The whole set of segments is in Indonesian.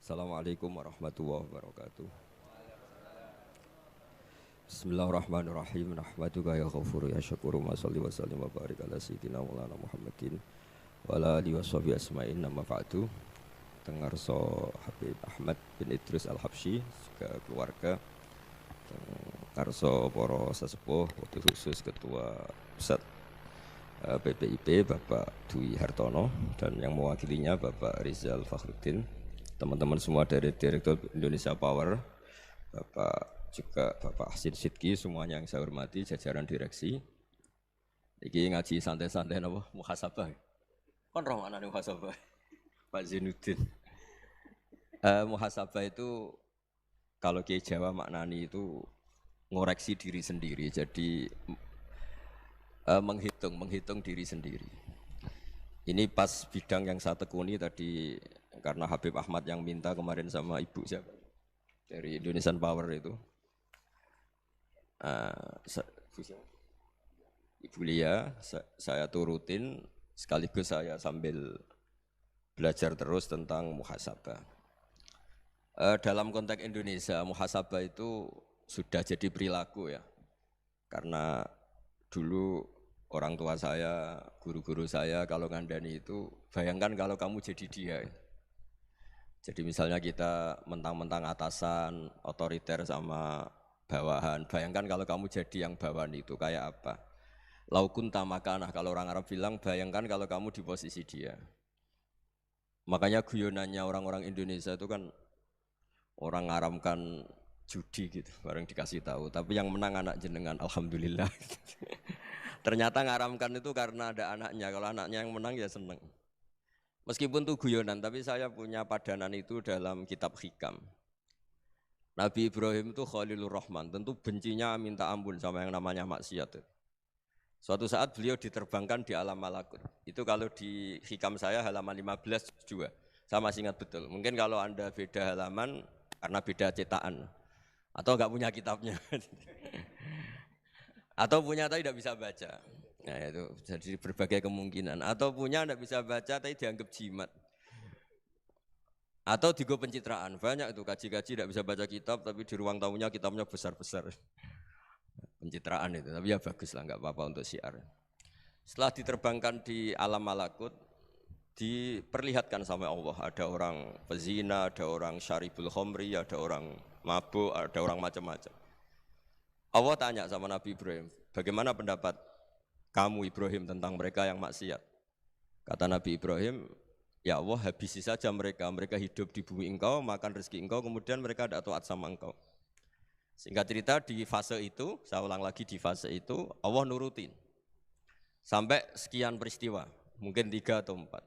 Assalamualaikum warahmatullahi wabarakatuh. Bismillahirrahmanirrahim. Nahmaduka ya ghafuru ya syakuru ma sholli wa sallim wa barik ala sayyidina Maulana Muhammadin wa ala alihi washabihi asma'in nama ba'du. Tengarso Habib Ahmad bin Idris Al-Habsyi juga keluarga. Tengarso para sesepuh wakil khusus ketua pusat BPIP Bapak Dwi Hartono dan yang mewakilinya Bapak Rizal Fakhruddin, teman-teman semua dari Direktur Indonesia Power, Bapak Hasin Sidki, semuanya yang saya hormati, jajaran direksi. Iki ngaji santai-santai napa muhasabah. Kon roh maknane muhasabah. Pak Zainuddin. Muhasabah itu kalau Kiai Jawa maknani itu ngoreksi diri sendiri. Jadi menghitung diri sendiri. Ini pas bidang yang saya tekuni tadi karena Habib Ahmad yang minta kemarin sama Ibu siapa dari Indonesian Power itu. Ibu Lia, saya turutin sekaligus saya sambil belajar terus tentang muhasabah. Dalam konteks Indonesia, muhasabah itu sudah jadi perilaku ya. Karena dulu orang tua saya, guru-guru saya kalau ngandani itu, bayangkan kalau kamu jadi dia. Jadi misalnya kita mentang-mentang atasan, otoriter sama bawahan. Bayangkan kalau kamu jadi yang bawahan itu kayak apa? Laukun tamakanah, kalau orang Arab bilang, bayangkan kalau kamu di posisi dia. Makanya guyonannya orang-orang Indonesia itu kan orang ngaramkan judi gitu, bareng dikasih tahu. Tapi yang menang anak jenengan, alhamdulillah. Ternyata ngaramkan itu karena ada anaknya. Kalau anaknya yang menang ya seneng. Meskipun itu guyonan, tapi saya punya padanan itu dalam kitab Hikam. Nabi Ibrahim itu Khalilur Rahman, tentu bencinya minta ampun sama yang namanya maksiat. Suatu saat beliau diterbangkan di alam malakut. Itu kalau di Hikam saya halaman 15 juga. Saya masih ingat betul. Mungkin kalau Anda beda halaman karena beda cetakan. Atau enggak punya kitabnya. Atau punya tapi tidak bisa baca. Nah itu jadi berbagai kemungkinan. Atau punya tidak bisa baca tapi dianggap jimat. Atau digo pencitraan. Banyak itu kaji-kaji tidak bisa baca kitab tapi di ruang tamunya kitabnya besar-besar. Pencitraan itu, tapi ya bagus lah, nggak apa-apa untuk syiar. Setelah diterbangkan di alam malakut, diperlihatkan sama Allah. Ada orang pezina, ada orang syaribul khomri, ada orang mabuk, ada orang macam-macam. Allah tanya sama Nabi Ibrahim, bagaimana pendapat kamu Ibrahim tentang mereka yang maksiat? Kata Nabi Ibrahim, ya Allah habisi saja mereka, mereka hidup di bumi engkau, makan rezeki engkau, kemudian mereka tidak taat sama engkau. Singkat cerita di fase itu, saya ulang lagi di fase itu, Allah nurutin. Sampai sekian peristiwa, mungkin 3 atau 4.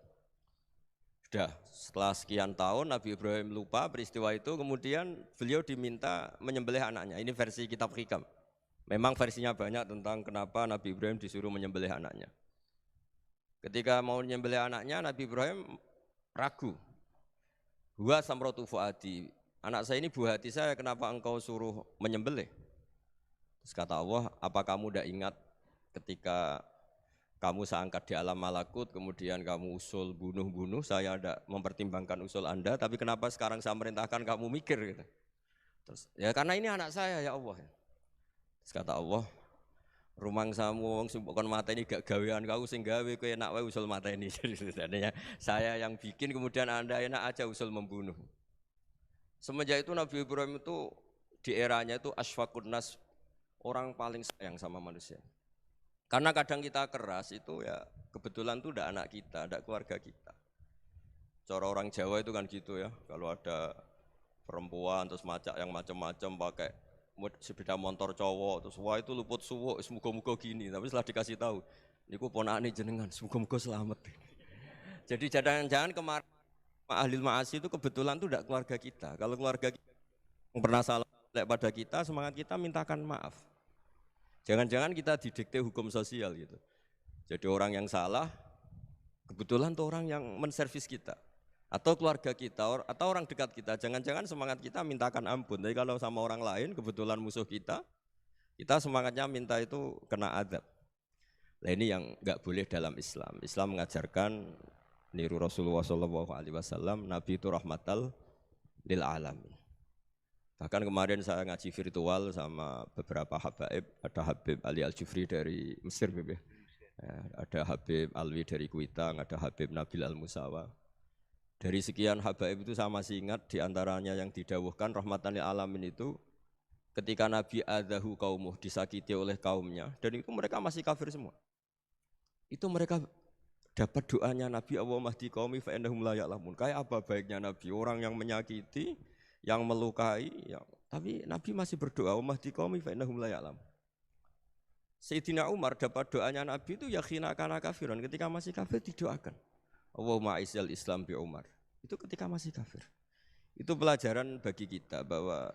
Sudah, setelah sekian tahun Nabi Ibrahim lupa peristiwa itu, kemudian beliau diminta menyembelih anaknya. Ini versi kitab Hikam. Memang versinya banyak tentang kenapa Nabi Ibrahim disuruh menyembelih anaknya. Ketika mau menyembelih anaknya, Nabi Ibrahim ragu. Huwa samratu fuadi, anak saya ini buah hati saya, kenapa engkau suruh menyembelih? Terus kata Allah, apa kamu tidak ingat ketika kamu saya angkat di alam malakut, kemudian kamu usul bunuh-bunuh, saya tidak mempertimbangkan usul Anda, tapi kenapa sekarang saya merintahkan kamu mikir? Gitu. Terus, ya karena ini anak saya ya Allah. Terus kata Allah, rumang samu wong sumpuk kon mateni gak gawean kau sing gawe kowe enak wae usul mateni. Jadi sebenarnya saya yang bikin, kemudian Anda enak aja usul membunuh. Semenjak itu Nabi Ibrahim itu di eranya itu asfaqun nas, orang paling sayang sama manusia. Karena kadang kita keras itu ya kebetulan tuh udah anak kita, udah keluarga kita. Cara orang Jawa itu kan gitu ya, kalau ada perempuan terus macak yang macam-macam pakai sepeda motor cowok terus wah itu luput suwuk, semoga-moga gini. Tapi setelah dikasih tahu, niku ponakane jenengan, semoga-moga selamat. Jadi jangan-jangan kemarin ahli ma'asi itu kebetulan tuh tidak keluarga kita. Kalau keluarga kita yang pernah salah pada kita, semangat kita mintakan maaf. Jangan-jangan kita didikte hukum sosial gitu. Jadi orang yang salah, kebetulan tuh orang yang menservis kita. Atau keluarga kita, atau orang dekat kita. Jangan-jangan semangat kita mintakan ampun. Tapi kalau sama orang lain, kebetulan musuh kita semangatnya minta itu kena adab. Nah ini yang nggak boleh dalam Islam. Islam mengajarkan niru Rasulullah SAW, Nabi itu rahmatal lil alamin. Bahkan kemarin saya ngaji virtual sama beberapa habaib, ada Habib Ali Al-Jufri dari Mesir, ada Habib Alwi dari Kuitang, ada Habib Nabil Al-Musawa. Dari sekian habaib itu saya masih ingat diantaranya yang didawuhkan rahmatan lil alamin itu ketika Nabi adahu kaumuh, disakiti oleh kaumnya, dan itu mereka masih kafir semua. Itu mereka dapat doanya Nabi Allahumma hdi qaumi fa innahum la ya'lamun. Kayak apa baiknya Nabi, orang yang menyakiti, yang melukai, tapi Nabi masih berdoa Allahumma hdi qaumi fa innahum la ya'lamun. Sayyidina Umar dapat doanya Nabi itu yakhina kana kafiran, ketika masih kafir didoakan Allahumma aizzal Islam bi Umar. Itu ketika masih kafir. Itu pelajaran bagi kita bahwa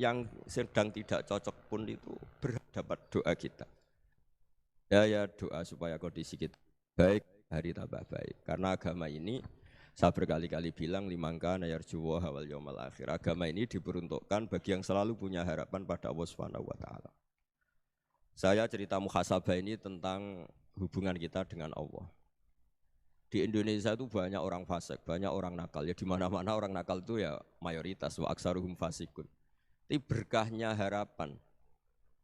yang sedang tidak cocok pun itu berdapat doa kita. Ya doa supaya kondisi kita baik, hari tambah baik. Karena agama ini saya berkali-kali bilang limangka nayarjuwa hawal yaumal akhir. Agama ini diperuntukkan bagi yang selalu punya harapan pada Allah Subhanahu wa taala. Saya cerita muhasabah ini tentang hubungan kita dengan Allah. Di Indonesia itu banyak orang fasik, banyak orang nakal. Ya di mana-mana orang nakal itu ya mayoritas wa aksaruhum fasikun. Tapi berkahnya harapan.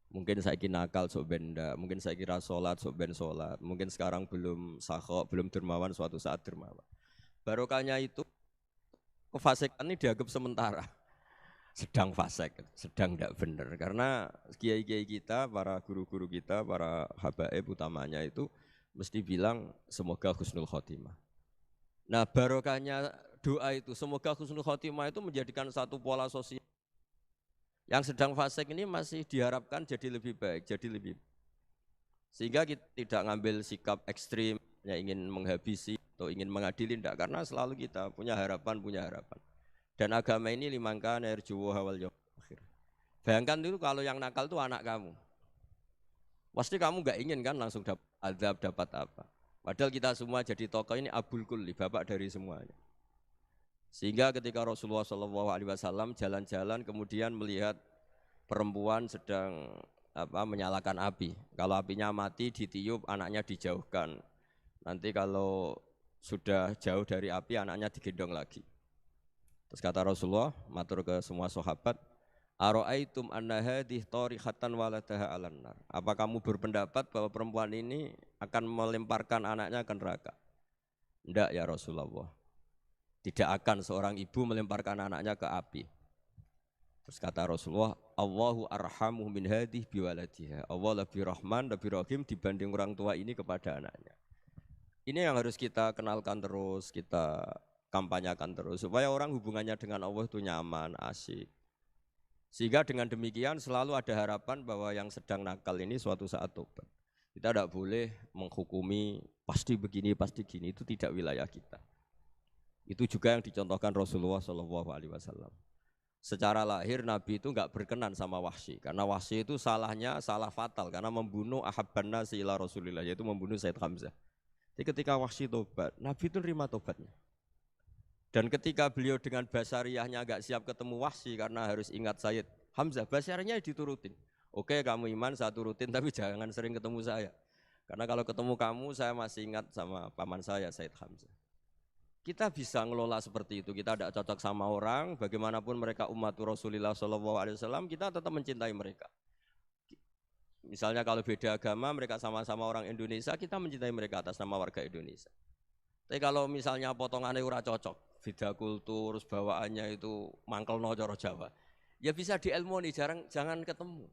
Mungkin saya kira nakal sok benda, mungkin saya kira sholat sok ben sholat, mungkin sekarang belum sakhok, belum dermawan, suatu saat dermawan. Barokahnya itu kefasikan ini dianggap sementara, sedang fasik, sedang tidak benar. Karena kiai-kiai kita, para guru-guru kita, para habaib utamanya itu mesti bilang semoga husnul khotimah. Nah barokahnya doa itu semoga husnul khotimah itu menjadikan satu pola sosial. Yang sedang fasik ini masih diharapkan jadi lebih baik, sehingga kita tidak ngambil sikap ekstrim, yang ingin menghabisi atau ingin mengadili, tidak, karena selalu kita punya harapan. Dan agama ini limangka nerjuwo hawal yaumil akhir. Bayangkan itu kalau yang nakal itu anak kamu, pasti kamu nggak ingin kan langsung dapat azab, dapat apa? Padahal kita semua jadi tokoh ini abul kulli, bapak dari semuanya. Sehingga ketika Rasulullah SAW jalan-jalan kemudian melihat perempuan sedang menyalakan api. Kalau apinya mati ditiup, anaknya dijauhkan. Nanti kalau sudah jauh dari api, anaknya digendong lagi. Terus kata Rasulullah, matur ke semua sahabat, Aro'aitum anna hadhihi tarihatan waladaha 'alan nar. Apa kamu berpendapat bahwa perempuan ini akan melemparkan anaknya ke neraka? Tidak ya Rasulullah. Tidak akan seorang ibu melemparkan anaknya ke api. Terus kata Rasulullah, Allahu arhamu min hadhihi biwaladiha. Allah lebih rahman, lebih rahim dibanding orang tua ini kepada anaknya. Ini yang harus kita kenalkan terus, kita kampanyakan terus supaya orang hubungannya dengan Allah itu nyaman, asik. Sehingga dengan demikian selalu ada harapan bahwa yang sedang nakal ini suatu saat tobat. Kita tidak boleh menghukumi pasti begini, pasti gini, itu tidak wilayah kita. Itu juga yang dicontohkan Rasulullah SAW. Secara lahir Nabi itu enggak berkenan sama Wahsy, karena Wahsy itu salahnya salah fatal karena membunuh ahabban nasi ila Rasulillah, yaitu membunuh Said Hamzah. Jadi ketika Wahsy tobat, Nabi itu nerima tobatnya. Dan ketika beliau dengan basariyahnya enggak siap ketemu Wahsy karena harus ingat Said Hamzah, basariyahnya diturutin. Oke, kamu iman, saya turutin, tapi jangan sering ketemu saya. Karena kalau ketemu kamu, saya masih ingat sama paman saya, Said Hamzah. Kita bisa ngelola seperti itu. Kita tidak cocok sama orang, bagaimanapun mereka umat Rasulullah SAW, kita tetap mencintai mereka. Misalnya kalau beda agama, mereka sama-sama orang Indonesia, kita mencintai mereka atas nama warga Indonesia. Tapi kalau misalnya potongannya ora cocok, beda kultur, bawaannya itu mangkel no coro Jawa, ya bisa diilmoni, jangan ketemu.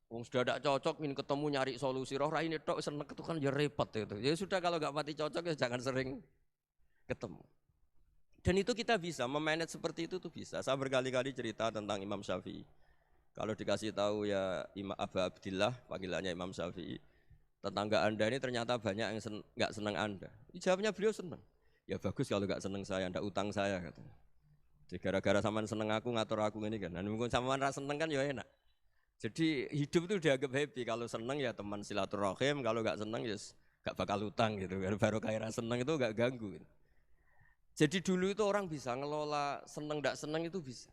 Wong sudah tidak cocok, ingin ketemu nyari solusi. Roh ini tok seneng itu kan ya repot itu. Ya sudah kalau nggak pati cocok ya jangan sering ketemu. Dan itu kita bisa memanage seperti itu tuh bisa. Saya berkali-kali cerita tentang Imam Syafi'i. Kalau dikasih tahu ya Imam Aba Abdillah, panggilannya Imam Syafi'i, tetangga Anda ini ternyata banyak yang nggak senang Anda. Jawabnya beliau senang. Ya bagus kalau nggak senang saya, ndak utang saya katanya. Jadi gara-gara sampean seneng aku ngatur aku ini kan. Dan mungkin sampean ra seneng kan ya enak. Jadi hidup itu dianggap happy, kalau seneng ya teman silaturahim, kalau nggak seneng ya nggak bakal utang gitu. Baru kaya seneng itu nggak ganggu. Gitu. Jadi dulu itu orang bisa ngelola seneng nggak seneng itu bisa,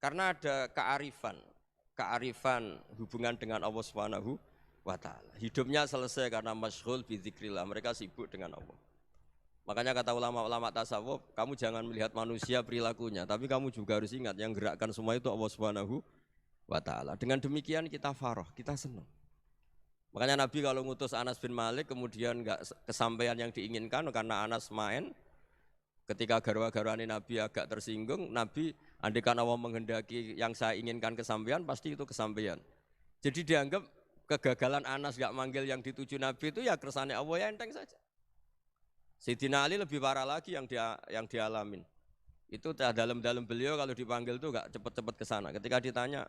karena ada kearifan hubungan dengan Allah Subhanahu wa Ta'ala. Hidupnya selesai karena masyghul bi dzikrillah, mereka sibuk dengan Allah. Makanya kata ulama-ulama tasawuf, kamu jangan melihat manusia perilakunya, tapi kamu juga harus ingat yang gerakkan semua itu Allah Subhanahu wa taala. Dengan demikian kita farah, kita senang. Makanya Nabi kalau ngutus Anas bin Malik kemudian enggak kesampaian yang diinginkan karena Anas main, ketika garwa-garwane Nabi agak tersinggung, Nabi andaikan Allah menghendaki yang saya inginkan kesampaian, pasti itu kesampaian. Jadi dianggap kegagalan Anas enggak manggil yang dituju Nabi itu ya kersane Allah, ya enteng saja. Sayyidina Ali lebih parah lagi yang dialamin. Itu dalam beliau kalau dipanggil tuh enggak cepat-cepat ke sana. Ketika ditanya,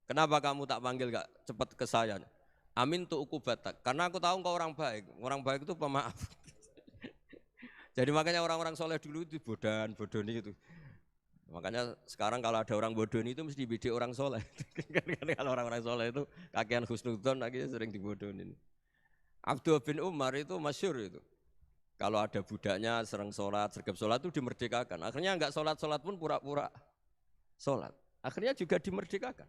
"Kenapa kamu tak panggil enggak cepat ke saya?" Amin tu ukubatak, karena aku tahu engkau orang baik. Orang baik itu pemaaf. Jadi makanya orang-orang soleh dulu itu bodoni itu. Makanya sekarang kalau ada orang bodoni itu mesti bidik orang soleh. Kalau orang-orang soleh itu kakean husnudzon lagi sering dibodonin. Abdul bin Umar itu masyhur itu. Kalau ada budaknya sering sholat, sergap sholat itu dimerdekakan. Akhirnya enggak sholat pun pura-pura sholat. Akhirnya juga dimerdekakan.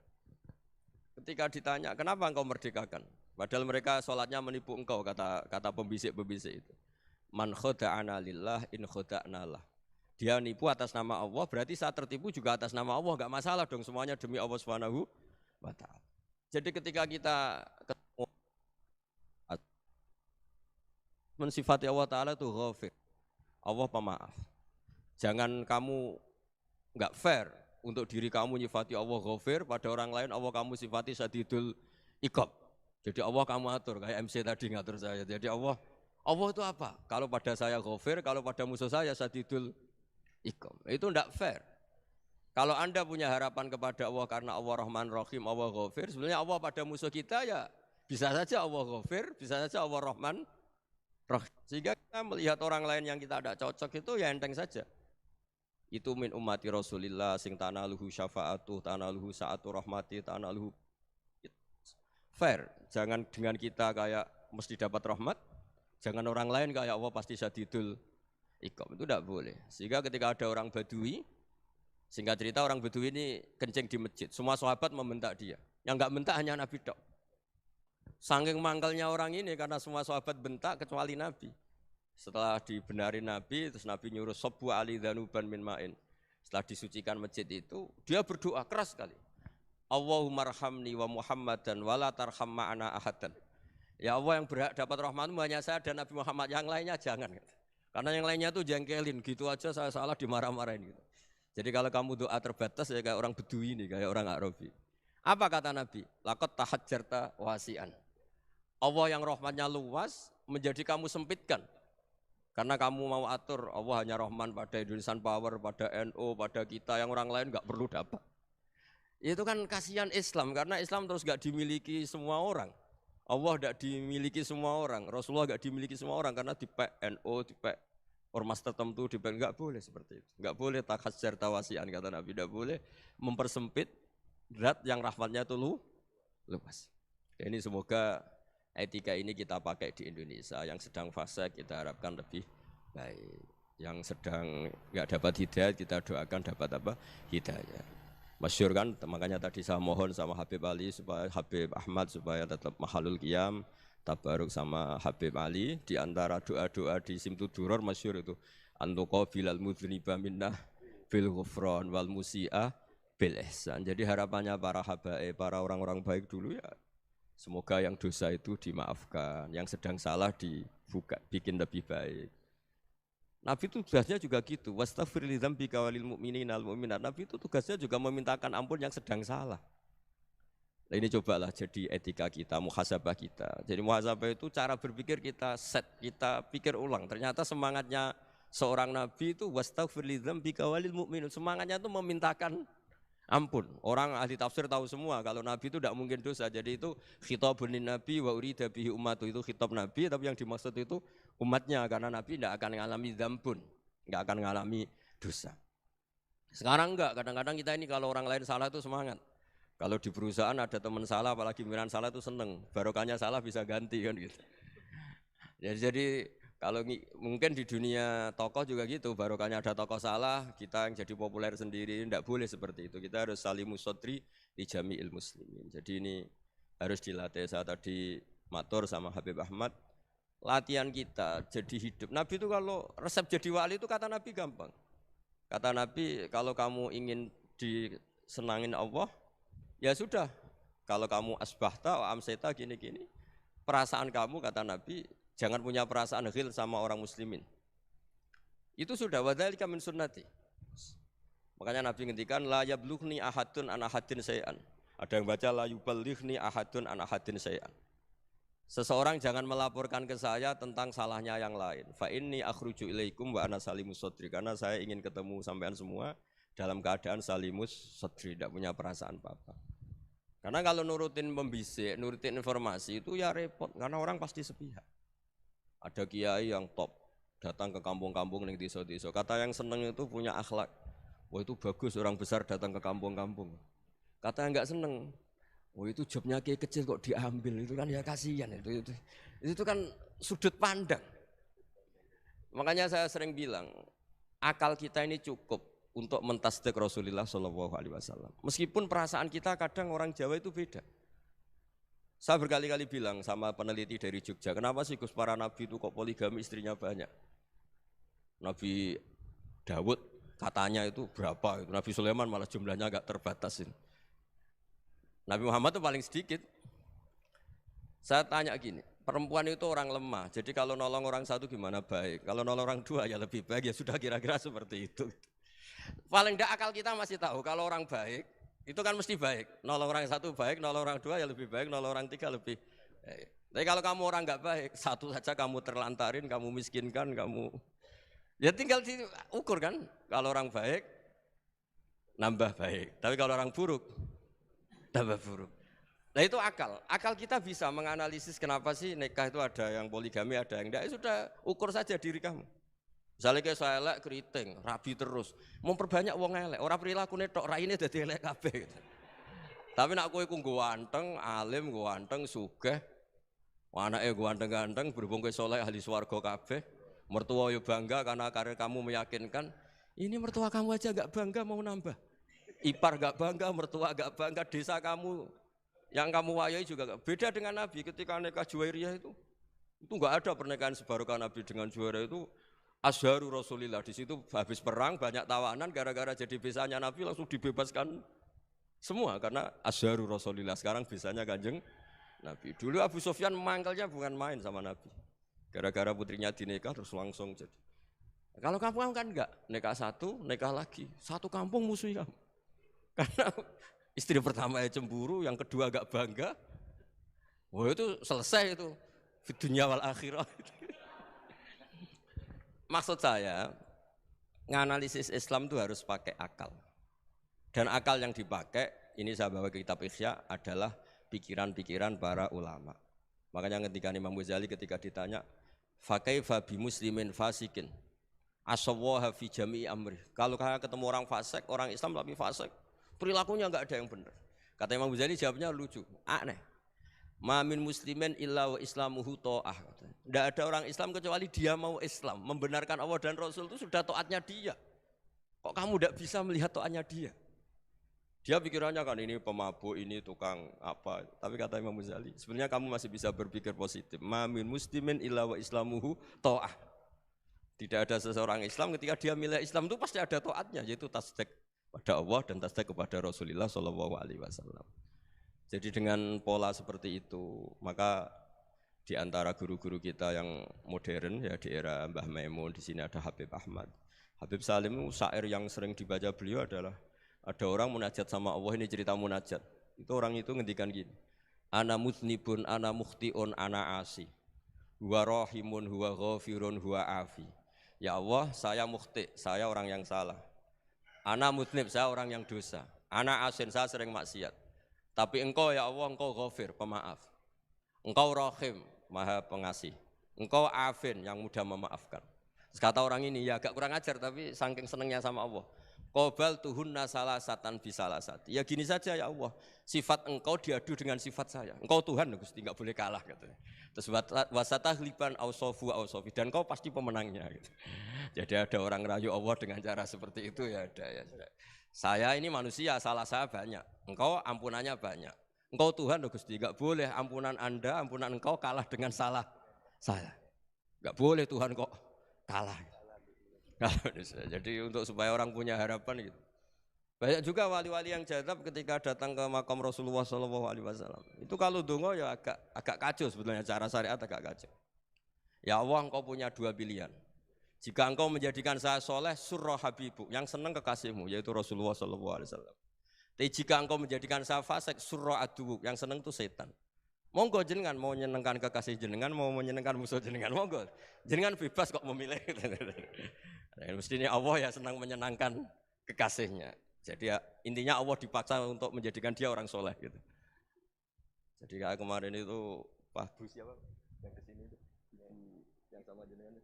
Ketika ditanya, kenapa engkau merdekakan? Padahal mereka sholatnya menipu engkau, kata pembisik-pembisik itu. Man khoda'ana lillah in khoda'na lah. Dia nipu atas nama Allah, berarti saat tertipu juga atas nama Allah. Enggak masalah dong, semuanya demi Allah Subhanahu wa ta'ala. Jadi ketika kita ketemu mensifati Allah Ta'ala itu ghafir. Allah pemaaf. Jangan kamu enggak fair untuk diri kamu nyifati Allah ghafir, pada orang lain Allah kamu sifati syadidul iqab. Jadi Allah kamu atur, kayak MC tadi ngatur saya. Jadi Allah itu apa? Kalau pada saya ghafir, kalau pada musuh saya syadidul iqab. Itu enggak fair. Kalau Anda punya harapan kepada Allah karena Allah Rahman Rahim, Allah ghafir, sebenarnya Allah pada musuh kita ya bisa saja Allah ghafir, bisa saja Allah Rahman Rahim. Sehingga kita melihat orang lain yang kita tidak cocok itu ya enteng saja. Itu min ummati Rasulillah sing tanaluhu syafa'atuh, tanaluhu sa'atu rahmati, tanaluhu fair. Jangan dengan kita kayak mesti dapat rahmat, jangan orang lain kayak Allah pasti syadidul iqab. Itu tidak boleh. Sehingga ketika ada orang Badui, singkat cerita orang Badui ini kencing di masjid, semua sahabat membentak dia. Yang enggak bentak hanya Nabi tok. Saking mangkelnya orang ini karena semua sahabat bentak kecuali Nabi. Setelah dibenarin Nabi, terus Nabi nyuruh sobbu ali dhanuban min ma'in. Setelah disucikan masjid itu, dia berdoa keras sekali. Allahumma arhamni wa Muhammadan wa la tarham ma'ana ahadan. Ya Allah, yang berhak dapat rahmatmu hanya saya dan Nabi Muhammad, yang lainnya jangan. Karena yang lainnya tuh jengkelin, gitu aja saya salah dimarah-marahin gitu. Jadi kalau kamu doa terbatas ya kayak orang Bedui ini, kayak orang Arabi. Apa kata Nabi? Laqad tahajjarta wasi'an. Allah yang rahmatnya luas menjadi kamu sempitkan. Karena kamu mau atur Allah hanya Rahman pada Indonesian Power, pada NU, pada kita, yang orang lain enggak perlu dapat. Itu kan kasihan Islam, karena Islam terus enggak dimiliki semua orang. Allah enggak dimiliki semua orang, Rasulullah enggak dimiliki semua orang, karena di NU, di ormas tertentu, di enggak boleh seperti itu. Enggak boleh takhasyar tawasian, kata Nabi, enggak boleh mempersempit zat yang rahmatnya itu luas. Ini semoga etika ini kita pakai di Indonesia. Yang sedang fase kita harapkan lebih baik. Yang sedang nggak dapat hidayah kita doakan dapat apa? Hidayah. Masyhur kan, makanya tadi saya mohon sama Habib Ali supaya Habib Ahmad supaya tetap mahalul qiyam, tabaruk sama Habib Ali. Di antara doa-doa di Simtuduror masyhur itu antuqabilal mudhniba minnah bil ghufran wal musi'ah bil ihsan. Jadi harapannya para habaib, para orang-orang baik dulu ya, semoga yang dosa itu dimaafkan, yang sedang salah dibuka, bikin lebih baik. Nabi itu tugasnya juga gitu. Wastaghfir li dzambika walil mu'minina wal mu'minat. Nabi itu tugasnya juga memintakan ampun yang sedang salah. Nah, ini cobalah jadi etika kita, muhasabah kita. Jadi muhasabah itu cara berpikir kita set, kita pikir ulang. Ternyata semangatnya seorang nabi itu wastaghfir li dzambika walil mu'minun. Semangatnya itu memintakan ampun. Orang ahli tafsir tahu semua kalau Nabi itu tidak mungkin dosa. Jadi itu khitabun nabi wa urida bihi ummatu, itu khitab Nabi, tapi yang dimaksud itu umatnya, karena Nabi tidak akan mengalami dzambun, tidak akan mengalami dosa. Sekarang enggak, kadang-kadang kita ini kalau orang lain salah itu semangat. Kalau di perusahaan ada teman salah, apalagi pimpinan salah itu seneng. Barokahnya salah bisa ganti kan gitu. Jadi kalau mungkin di dunia tokoh juga gitu, barokahnya ada tokoh salah, kita yang jadi populer sendiri, tidak boleh seperti itu. Kita harus salimus sodri di jami'il muslimin. Jadi ini harus dilatih. Saya tadi matur sama Habib Ahmad, latihan kita jadi hidup. Nabi itu kalau resep jadi wali itu kata Nabi gampang. Kata Nabi kalau kamu ingin disenangin Allah, ya sudah. Kalau kamu asbahta wa amseta gini-gini, perasaan kamu kata Nabi jangan punya perasaan ghil sama orang muslimin. Itu sudah wadzalika min sunnati. Makanya Nabi ngendikan la yablughni ahadun an ahadin syai'an. Ada yang baca la yuballighni ahadun an ahadin syai'an. Seseorang jangan melaporkan ke saya tentang salahnya yang lain. Fa inni akhruju ilaikum wa ana salimus sadri. Karena saya ingin ketemu sampean semua dalam keadaan salimus sadri, tidak punya perasaan apa-apa. Karena kalau nurutin pembisik, nurutin informasi itu ya repot. Karena orang pasti sepihak. Ada kiai yang top, datang ke kampung-kampung ning desa-desa. Kata yang seneng itu punya akhlak. Wah itu bagus orang besar datang ke kampung-kampung. Kata yang enggak seneng, oh itu jobnya kayak kecil kok diambil, itu kan ya kasihan itu kan sudut pandang. Makanya saya sering bilang akal kita ini cukup untuk mentasdik Rasulullah Shallallahu Alaihi Wasallam. Meskipun perasaan kita kadang orang Jawa itu beda. Saya berkali-kali bilang sama peneliti dari Jogja, kenapa sih Gus para nabi itu kok poligami istrinya banyak? Nabi Dawud katanya itu berapa? Nabi Sulaiman malah jumlahnya agak terbatas. Nabi Muhammad itu paling sedikit. Saya tanya gini, perempuan itu orang lemah, jadi kalau nolong orang satu gimana baik, kalau nolong orang dua ya lebih baik, ya sudah kira-kira seperti itu. Paling tidak akal kita masih tahu kalau orang baik, itu kan mesti baik. Nolong orang satu baik, nolong orang dua ya lebih baik, nolong orang tiga lebih baik. Tapi kalau kamu orang nggak baik, satu saja kamu terlantarin, kamu miskinkan, kamu ya tinggal diukur kan. Kalau orang baik, nambah baik. Tapi kalau orang buruk, tambah buruk. Nah itu akal. Akal kita bisa menganalisis kenapa sih nikah itu ada yang poligami, ada yang enggak. Ya sudah, ukur saja diri kamu. Misalnya kayak saya elek keriting, rabi terus. Memperbanyak wong elek. Orang perilaku tok raine dadi elek kabeh. Gitu. Tapi nak kowe ku ganteng, alim, ganteng, sugih. Anake ganteng-ganteng, berhubung kowe saleh ahli swarga kabeh. Mertua yo bangga karena karir kamu meyakinkan. Ini mertua kamu aja enggak bangga mau nambah. Ipar gak bangga, mertua gak bangga, desa kamu yang kamu wayai juga gak. Beda dengan Nabi ketika nikah Juwairiyah itu gak ada pernikahan sebarokah Nabi dengan Juwairiyah itu Azharu Rasulillah. Di situ habis perang banyak tawanan gara-gara jadi besanya Nabi langsung dibebaskan semua karena Azharu Rasulillah. Sekarang besanya Kanjeng Nabi. Dulu Abu Sufyan mangkelnya bukan main sama Nabi. Gara-gara putrinya dinikah terus langsung jadi. Kalau kamu kan enggak, nikah satu, nikah lagi, satu kampung musuh kamu. Karena istri pertama ya cemburu, yang kedua agak bangga. Wah itu selesai itu. Di dunia wal akhirah. Maksud saya, nganalisis Islam itu harus pakai akal. Dan akal yang dipakai, ini saya bawa ke kitab Ihya, adalah pikiran-pikiran para ulama. Makanya ketika Imam Ghazali ketika ditanya, fakaifa bi muslimin fasikin, asawwaha fi jami'i amri. Kalau kalian ketemu orang fasik, orang Islam tapi fasik, perilakunya enggak ada yang benar. Kata Imam Ghazali jawabnya lucu, aneh. Ma min muslimin illa wa islamuhu ta'ah. Enggak ada orang Islam kecuali dia mau Islam, membenarkan Allah dan Rasul itu sudah taatnya dia. Kok kamu enggak bisa melihat taatnya dia? Dia pikirannya kan ini pemabuk, ini tukang apa. Tapi kata Imam Ghazali, sebenarnya kamu masih bisa berpikir positif. Ma min muslimin illa wa islamuhu ta'ah. Tidak ada seseorang Islam ketika dia milih Islam itu pasti ada taatnya, yaitu tasdik pada Allah dan tasdik kepada Rasulullah Shallallahu Alaihi Wasallam. Jadi dengan pola seperti itu, maka di antara guru-guru kita yang modern ya di era Mbah Maimun, di sini ada Habib Ahmad, Habib Salim, syair yang sering dibaca beliau adalah ada orang munajat sama Allah, ini cerita munajat. Itu orang itu ngendikan gini, ana mutnibun, ana mukhtiun, ana asi, huwa rahimun, huwa ghafirun, huwa afi. Ya Allah, saya mukhti, saya orang yang salah. Ana mutnib, saya orang yang dosa. Ana asin, saya sering maksiat. Tapi engkau ya Allah, engkau ghafir, pemaaf. Engkau rahim, maha pengasih. Engkau afin, yang mudah memaafkan. Terus kata orang ini, ya agak kurang ajar, tapi saking senengnya sama Allah. Qobal tuhunna salasatan bisalasat. Ya gini saja ya Allah, sifat engkau diadu dengan sifat saya. Engkau Tuhan, Gusti, enggak boleh kalah katanya. Terus wasatahliban ausofu ausofi, dan engkau pasti pemenangnya gitu. Jadi ada orang rayu Allah dengan cara seperti itu ya ada ya. Saya ini manusia, salah saya banyak. Engkau ampunannya banyak. Engkau Tuhan, Gusti, enggak boleh ampunan Anda, ampunan engkau kalah dengan salah saya. Enggak boleh Tuhan kok kalah. Jadi untuk supaya orang punya harapan gitu. Banyak juga wali-wali yang jadab ketika datang ke makam Rasulullah SAW. Itu kalau dongo ya agak kacau sebetulnya, cara syariat agak kacau. Ya Allah, engkau punya dua pilihan. Jika engkau menjadikan saya soleh, surah habibu, yang senang kekasihmu, yaitu Rasulullah SAW. Tapi jika engkau menjadikan saya fasik, surah aduuk, yang senang itu setan. Monggo jenengan mau menyenangkan kekasih jenengan, mau menyenangkan musuh jenengan, monggo. Jenengan bebas kok memilih. Mestinya Allah ya senang menyenangkan kekasihnya. Jadi ya, intinya Allah dipaksa untuk menjadikan dia orang soleh gitu. Jadi kayak kemarin itu Pak Bu siapa yang kesini itu, yang sama jenengan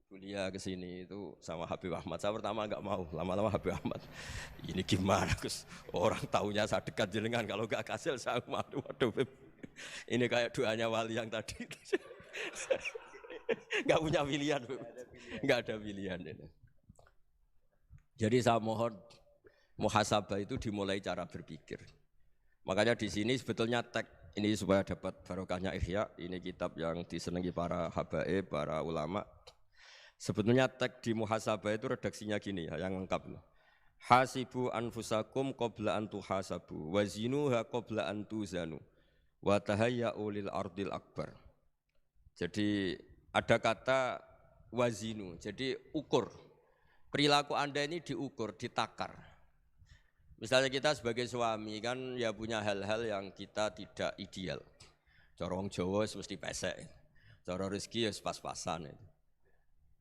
kuliah kesini itu sama Habib Ahmad. Saya pertama nggak mau, lama-lama Habib Ahmad. Ini gimana Gus? Orang taunya saya dekat jenengan, kalau nggak kasih saya malu. Waduh, ini kayak doanya wali yang tadi. Nggak punya pilihan, nggak ada pilihan. Jadi saya mohon muhasabah itu dimulai cara berpikir. Makanya di sini sebetulnya teks ini supaya dapat barokahnya Ihya, ini kitab yang disenangi para habaib, para ulama. Sebetulnya teks di muhasabah itu redaksinya gini ya, yang lengkap. Hasibu anfusakum qabla an tuhasabu wa zinuha qabla an tuzanu wa tahayya'u lil ardil akbar. Jadi ada kata wazinu, jadi ukur. Perilaku Anda ini diukur, ditakar. Misalnya kita sebagai suami kan ya punya hal-hal yang kita tidak ideal. Corong Jawa mesti pesek, cara rezeki ya pas-pasan.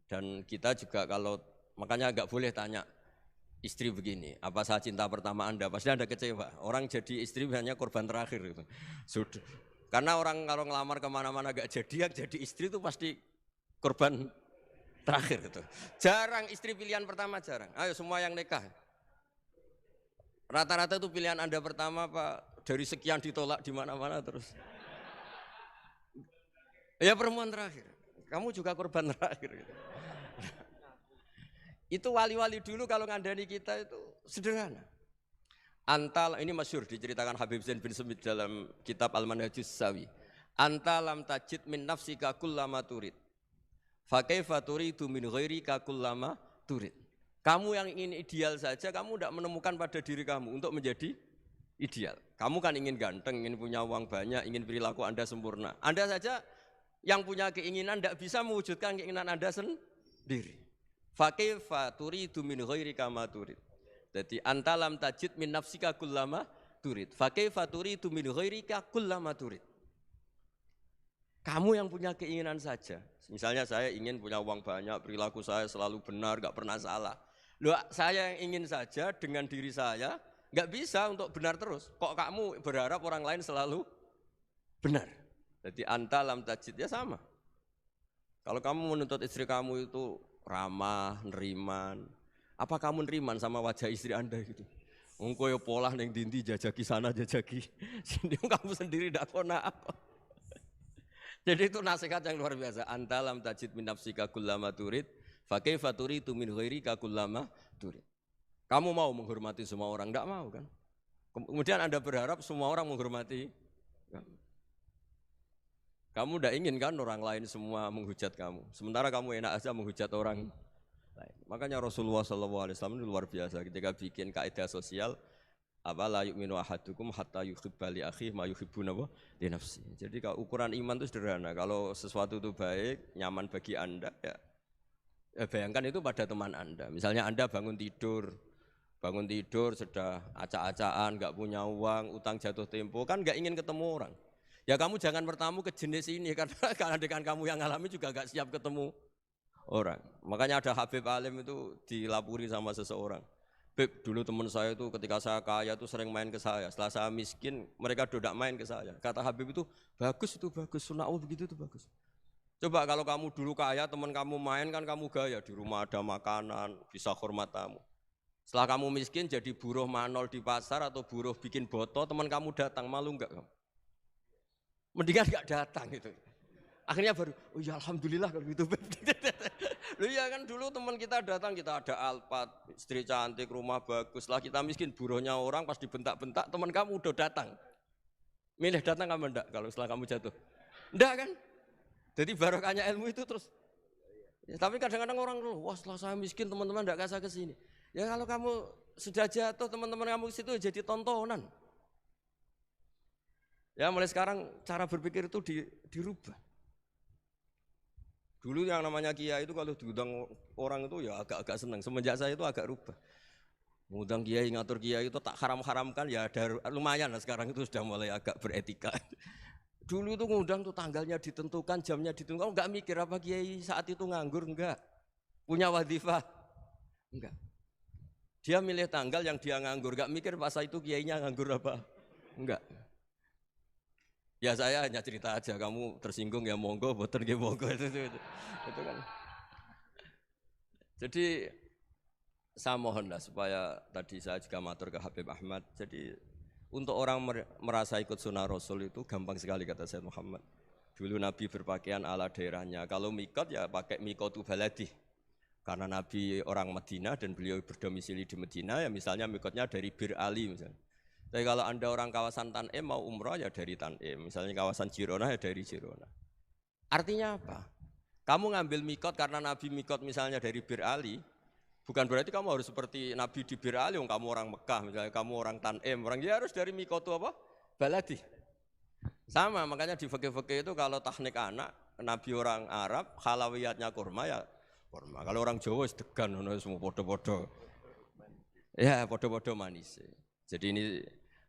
Dan kita juga kalau makanya nggak boleh tanya istri begini, apa saya cinta pertama Anda? Pasti Anda kecewa. Orang jadi istri hanya korban terakhir itu. Sudah. Karena orang kalau ngelamar kemana-mana nggak jadi, yang jadi istri itu pasti korban terakhir itu. Jarang istri pilihan pertama, jarang. Ayo semua yang nikah. Rata-rata itu pilihan Anda pertama Pak, dari sekian ditolak di mana-mana terus. Ya perempuan terakhir. Kamu juga korban terakhir. Gitu. Itu wali-wali dulu kalau ngandani kita itu sederhana. Antal ini masyhur diceritakan Habib Zain bin Semit dalam kitab Al-Manhajus Sawi. Anta lam tajid min nafsika kullama turid. Fa kaifa turidu min ghairika kullama turid. Kamu yang ingin ideal saja, kamu tidak menemukan pada diri kamu untuk menjadi ideal. Kamu kan ingin ganteng, ingin punya uang banyak, ingin perilaku Anda sempurna. Anda saja yang punya keinginan tidak bisa mewujudkan keinginan Anda sendiri. Fa kaifa turidu min ghairika ma turid. Jadi anta lam tajid min nafsika kullama turid. Fa kaifa turidu min ghairika kullama turid. Kamu yang punya keinginan saja. Misalnya saya ingin punya uang banyak, perilaku saya selalu benar, enggak pernah salah. Loh, saya yang ingin saja dengan diri saya enggak bisa untuk benar terus. Kok kamu berharap orang lain selalu benar? Jadi anta lam tajid ya sama. Kalau kamu menuntut istri kamu itu ramah, neriman, apa kamu neriman sama wajah istri Anda gitu? Engko yo pola ning dindi jajaki sana jajaki sini kamu sendiri ndak kona apa. Jadi itu nasihat yang luar biasa. Anta lam tajid min nafsika kullama turid, fa kaifa turidu min ghairika kullama turid. Kamu mau menghormati semua orang, enggak mau kan? Kemudian Anda berharap semua orang menghormati kamu tidak ingin kan orang lain semua menghujat kamu. Sementara kamu enak aja menghujat orang lain. Makanya Rasulullah SAW itu luar biasa ketika bikin kaidah sosial. Apa la yu'minu ahadukum hatta yuhibba li akhihi ma yuhibbu li nafsi. Jadi kalau ukuran iman itu sederhana. Kalau sesuatu itu baik, nyaman bagi Anda ya bayangkan itu pada teman Anda. Misalnya Anda bangun tidur sudah acak-acakan, enggak punya uang, utang jatuh tempo, kan enggak ingin ketemu orang. Ya kamu jangan bertamu ke jenis ini karena dengan kamu yang alami juga gak siap ketemu orang. Makanya ada Habib Alim itu dilapuri sama seseorang. Beb, dulu teman saya itu ketika saya kaya itu sering main ke saya. Setelah saya miskin, mereka tidak main ke saya. Kata Habib itu bagus, sunnah Allah begitu itu bagus. Coba kalau kamu dulu kaya, teman kamu main kan kamu gaya. Di rumah ada makanan, bisa hormat tamu. Setelah kamu miskin jadi buruh manol di pasar atau buruh bikin boto, teman kamu datang, malu enggak kamu? Mendingan enggak datang gitu. Akhirnya baru, oh ya alhamdulillah kalau gitu. Loh ya kan dulu teman kita datang, kita ada Alphard, istri cantik, rumah bagus. Lah kita miskin, buruhnya orang pas dibentak-bentak, teman kamu udah datang. Milih datang kamu enggak kalau setelah kamu jatuh? Enggak kan? Jadi barokahnya ilmu itu terus. Ya, tapi kadang-kadang orang wah setelah saya miskin teman-teman tidak kasih ke sini. Ya kalau kamu sudah jatuh teman-teman kamu ke situ jadi tontonan. Ya mulai sekarang cara berpikir itu dirubah. Dulu yang namanya kiai itu kalau diundang orang itu ya agak-agak senang. Semenjak saya itu agak rubah. Ngundang kiai, ngatur kiai itu tak haram-haramkan ya ada lumayan lah sekarang itu sudah mulai agak beretika. Dulu itu ngundang tuh tanggalnya ditentukan, jamnya ditentukan. Enggak mikir apa kiai saat itu nganggur, enggak. Punya wadifah, enggak. Dia milih tanggal yang dia nganggur, enggak mikir pas itu kiainya nganggur apa, enggak. Ya saya hanya cerita aja, kamu tersinggung ya monggo, boten nggih monggo itu kan. Jadi saya mohonlah supaya tadi saya juga matur ke Habib Ahmad. Jadi untuk orang merasa ikut sunnah Rasul itu gampang sekali kata Sayyid Muhammad. Dulu Nabi berpakaian ala daerahnya. Kalau mikot ya pakai mikotu baladi. Karena Nabi orang Madinah dan beliau berdomisili di Madinah ya misalnya mikotnya dari Bir Ali misalnya. Tapi kalau Anda orang kawasan Tanim mau umrah ya dari Tanim. Misalnya kawasan Jirona ya dari Jirona. Artinya apa? Kamu ngambil mikot karena Nabi mikot misalnya dari Bir Ali. Bukan berarti kamu harus seperti Nabi di Bir Ali, kamu orang Mekah, misalnya kamu orang Tanim, orang dia harus dari mikotu apa? Baladi. Sama, makanya di fikih-fikih itu kalau teknik anak, Nabi orang Arab, halawiyatnya kurma ya kurma. Kalau orang Jawa sedegan, semua podo-podo. Ya, podo-podo manis. Jadi ini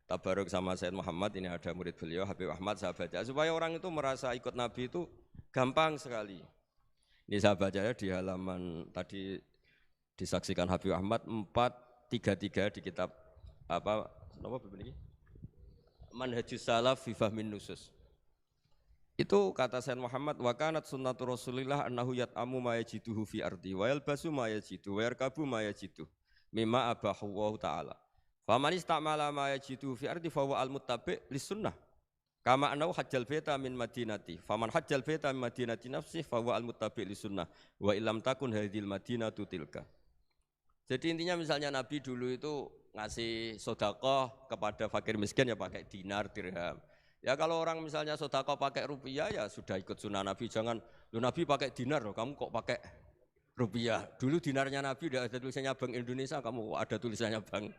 tabaruk sama Sayyid Muhammad, ini ada murid beliau, Habib Ahmad, saya baca. Supaya orang itu merasa ikut Nabi itu gampang sekali. Ini saya baca ya di halaman tadi disaksikan Habib Ahmad 433 di kitab apa begini? Manhajus Salaf fi Fahmin Nusus. Itu kata Sayyid Muhammad wa kanat sunnatu Rasulillah annahu yat'amu ma yajiduhu fi ardi wa yalbasu ma yajidu wa yarkabu ma yajidu mimma abahu wa ta'ala. Faman istamala ma yajiduhu fi ardi fa huwa al-muttabi' lis-sunnah. Kama annahu hajjal baita min madinati. Faman hajjal baita min madinati nafsihi fa huwa al-muttabi' lis-sunnah wa illam takun hadhil madinatu tilka. Jadi intinya misalnya Nabi dulu itu ngasih sodakoh kepada fakir miskin ya pakai dinar, dirham. Ya kalau orang misalnya sodakoh pakai rupiah ya sudah ikut sunnah Nabi. Jangan, lu Nabi pakai dinar loh, kamu kok pakai rupiah. Dulu dinarnya Nabi udah ada tulisannya Bank Indonesia, kamu ada tulisannya Bank.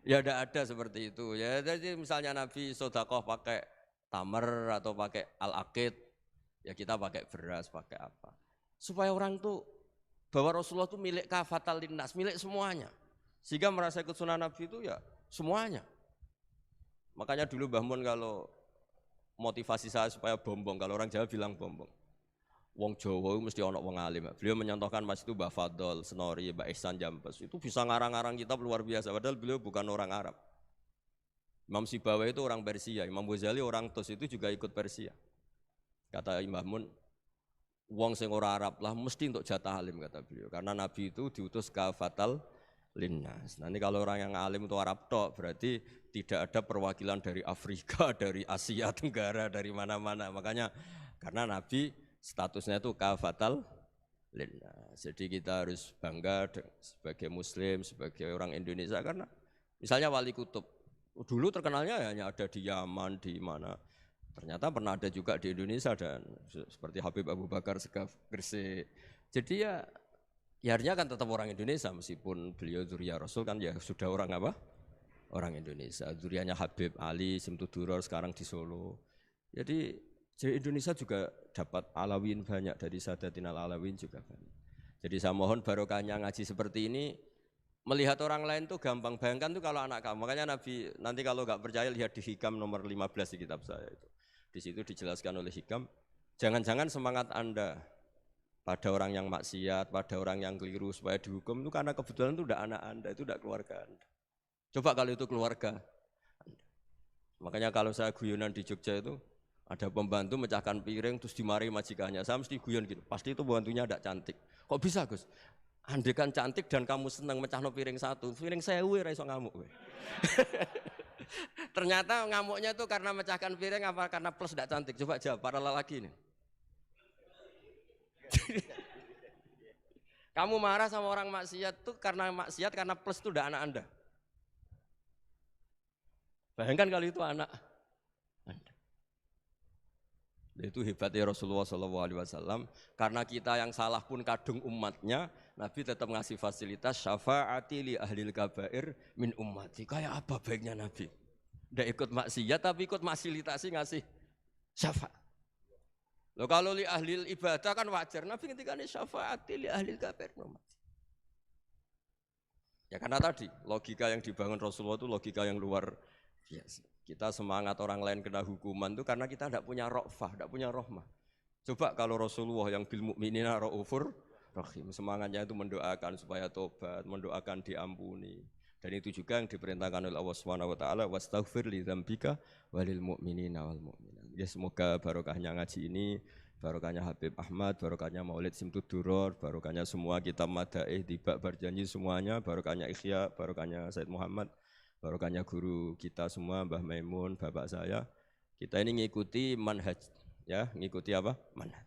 Ya udah ada seperti itu. Ya jadi misalnya Nabi sodakoh pakai tamar atau pakai al-aqid, ya kita pakai beras, pakai apa. Supaya orang tuh bahwa Rasulullah itu milik kafatal linnas, milik semuanya. Sehingga merasa ikut sunnah Nabi itu ya semuanya. Makanya dulu Mbah Mun kalau motivasi saya supaya bombong, kalau orang Jawa bilang bombong. Wong Jawa mesti ono wong alim. Beliau menyontohkan mas itu Mbah Fadol, Senori, Mbah Ihsan Jambes. Itu bisa ngarang-ngarang kitab luar biasa, padahal beliau bukan orang Arab. Imam Sibawai itu orang Persia, Imam Ghazali orang Tus itu juga ikut Persia. Kata Mbah Mun, wong sing ora Arab lah mesti untuk jatah alim kata beliau. Karena Nabi itu diutus kafatal linnas. Nanti kalau orang yang alim itu Arab tok berarti tidak ada perwakilan dari Afrika, dari Asia Tenggara, dari mana-mana. Makanya karena Nabi statusnya itu kafatal linnas. Jadi kita harus bangga sebagai Muslim, sebagai orang Indonesia karena misalnya Wali Kutub dulu terkenalnya hanya ada di Yaman, di mana. Ternyata pernah ada juga di Indonesia dan seperti Habib Abu Bakar Segaf Gresik. Jadi ya harusnya kan tetap orang Indonesia meskipun beliau dzurriyyah Rasul kan ya sudah orang apa? Orang Indonesia. Dzurriyyahnya Habib Ali Simtuduror sekarang di Solo. Jadi Indonesia juga dapat Alawin banyak dari Sadatin Alawin juga banyak. Jadi saya mohon barokahnya ngaji seperti ini melihat orang lain tuh gampang. Bayangkan tuh kalau anak kamu. Makanya Nabi nanti kalau nggak percaya lihat di Hikam nomor 15 di kitab saya itu. Di situ dijelaskan oleh Hikam, jangan-jangan semangat Anda pada orang yang maksiat, pada orang yang keliru supaya dihukum itu karena kebetulan itu tidak anak Anda, itu tidak keluarga Anda. Coba kalau itu keluarga Anda. Makanya kalau saya guyonan di Jogja itu ada pembantu mecahkan piring terus dimarahi majikannya, saya mesti guyon gitu, pasti itu pembantunya tidak cantik. Kok bisa Gus? Andai kan cantik dan kamu senang mecahno piring satu, piring 1000 ora iso ngamuk kowe. Ternyata ngamuknya itu karena mecahkan piring apa karena plus tidak cantik? Coba jawab para lelaki ini. Kamu marah sama orang maksiat itu karena maksiat karena plus itu tidak anak Anda. Bayangkan kalau itu anak Anda. Itu hebatnya Rasulullah SAW. Karena kita yang salah pun kadung umatnya, Nabi tetap ngasih fasilitas syafaati li ahlil kabair min ummati. Kayak apa baiknya Nabi? Tidak ikut maksiat tapi ikut fasilitasi ngasih syafaat. Loh kalau li ahlil ibadah kan wajar. Nabi ketika ini syafaati li ahlil kabair min ummati. Ya karena tadi logika yang dibangun Rasulullah itu logika yang luar biasa. Kita semangat orang lain kena hukuman itu karena kita tidak punya ra'fah, tidak punya rahmah. Coba kalau Rasulullah yang bil mu'minina ra'ufur rahim, semangatnya itu mendoakan supaya tobat, mendoakan diampuni. Dan itu juga yang diperintahkan oleh Allah Subhanahu wa taala, wastaghfir li dzambika walil mu'minina wal mu'minat. Ya semoga barokahnya ngaji ini, barokahnya Habib Ahmad, barokahnya Maulid Simtud Duror, barokahnya semua kitab madaih, tiba berjanji semuanya, barokahnya Ikhya, barokahnya Said Muhammad, barokahnya guru kita semua, Mbah Maimun, bapak saya. Kita ini ngikuti manhaj, ya, ngikuti apa? Manhaj.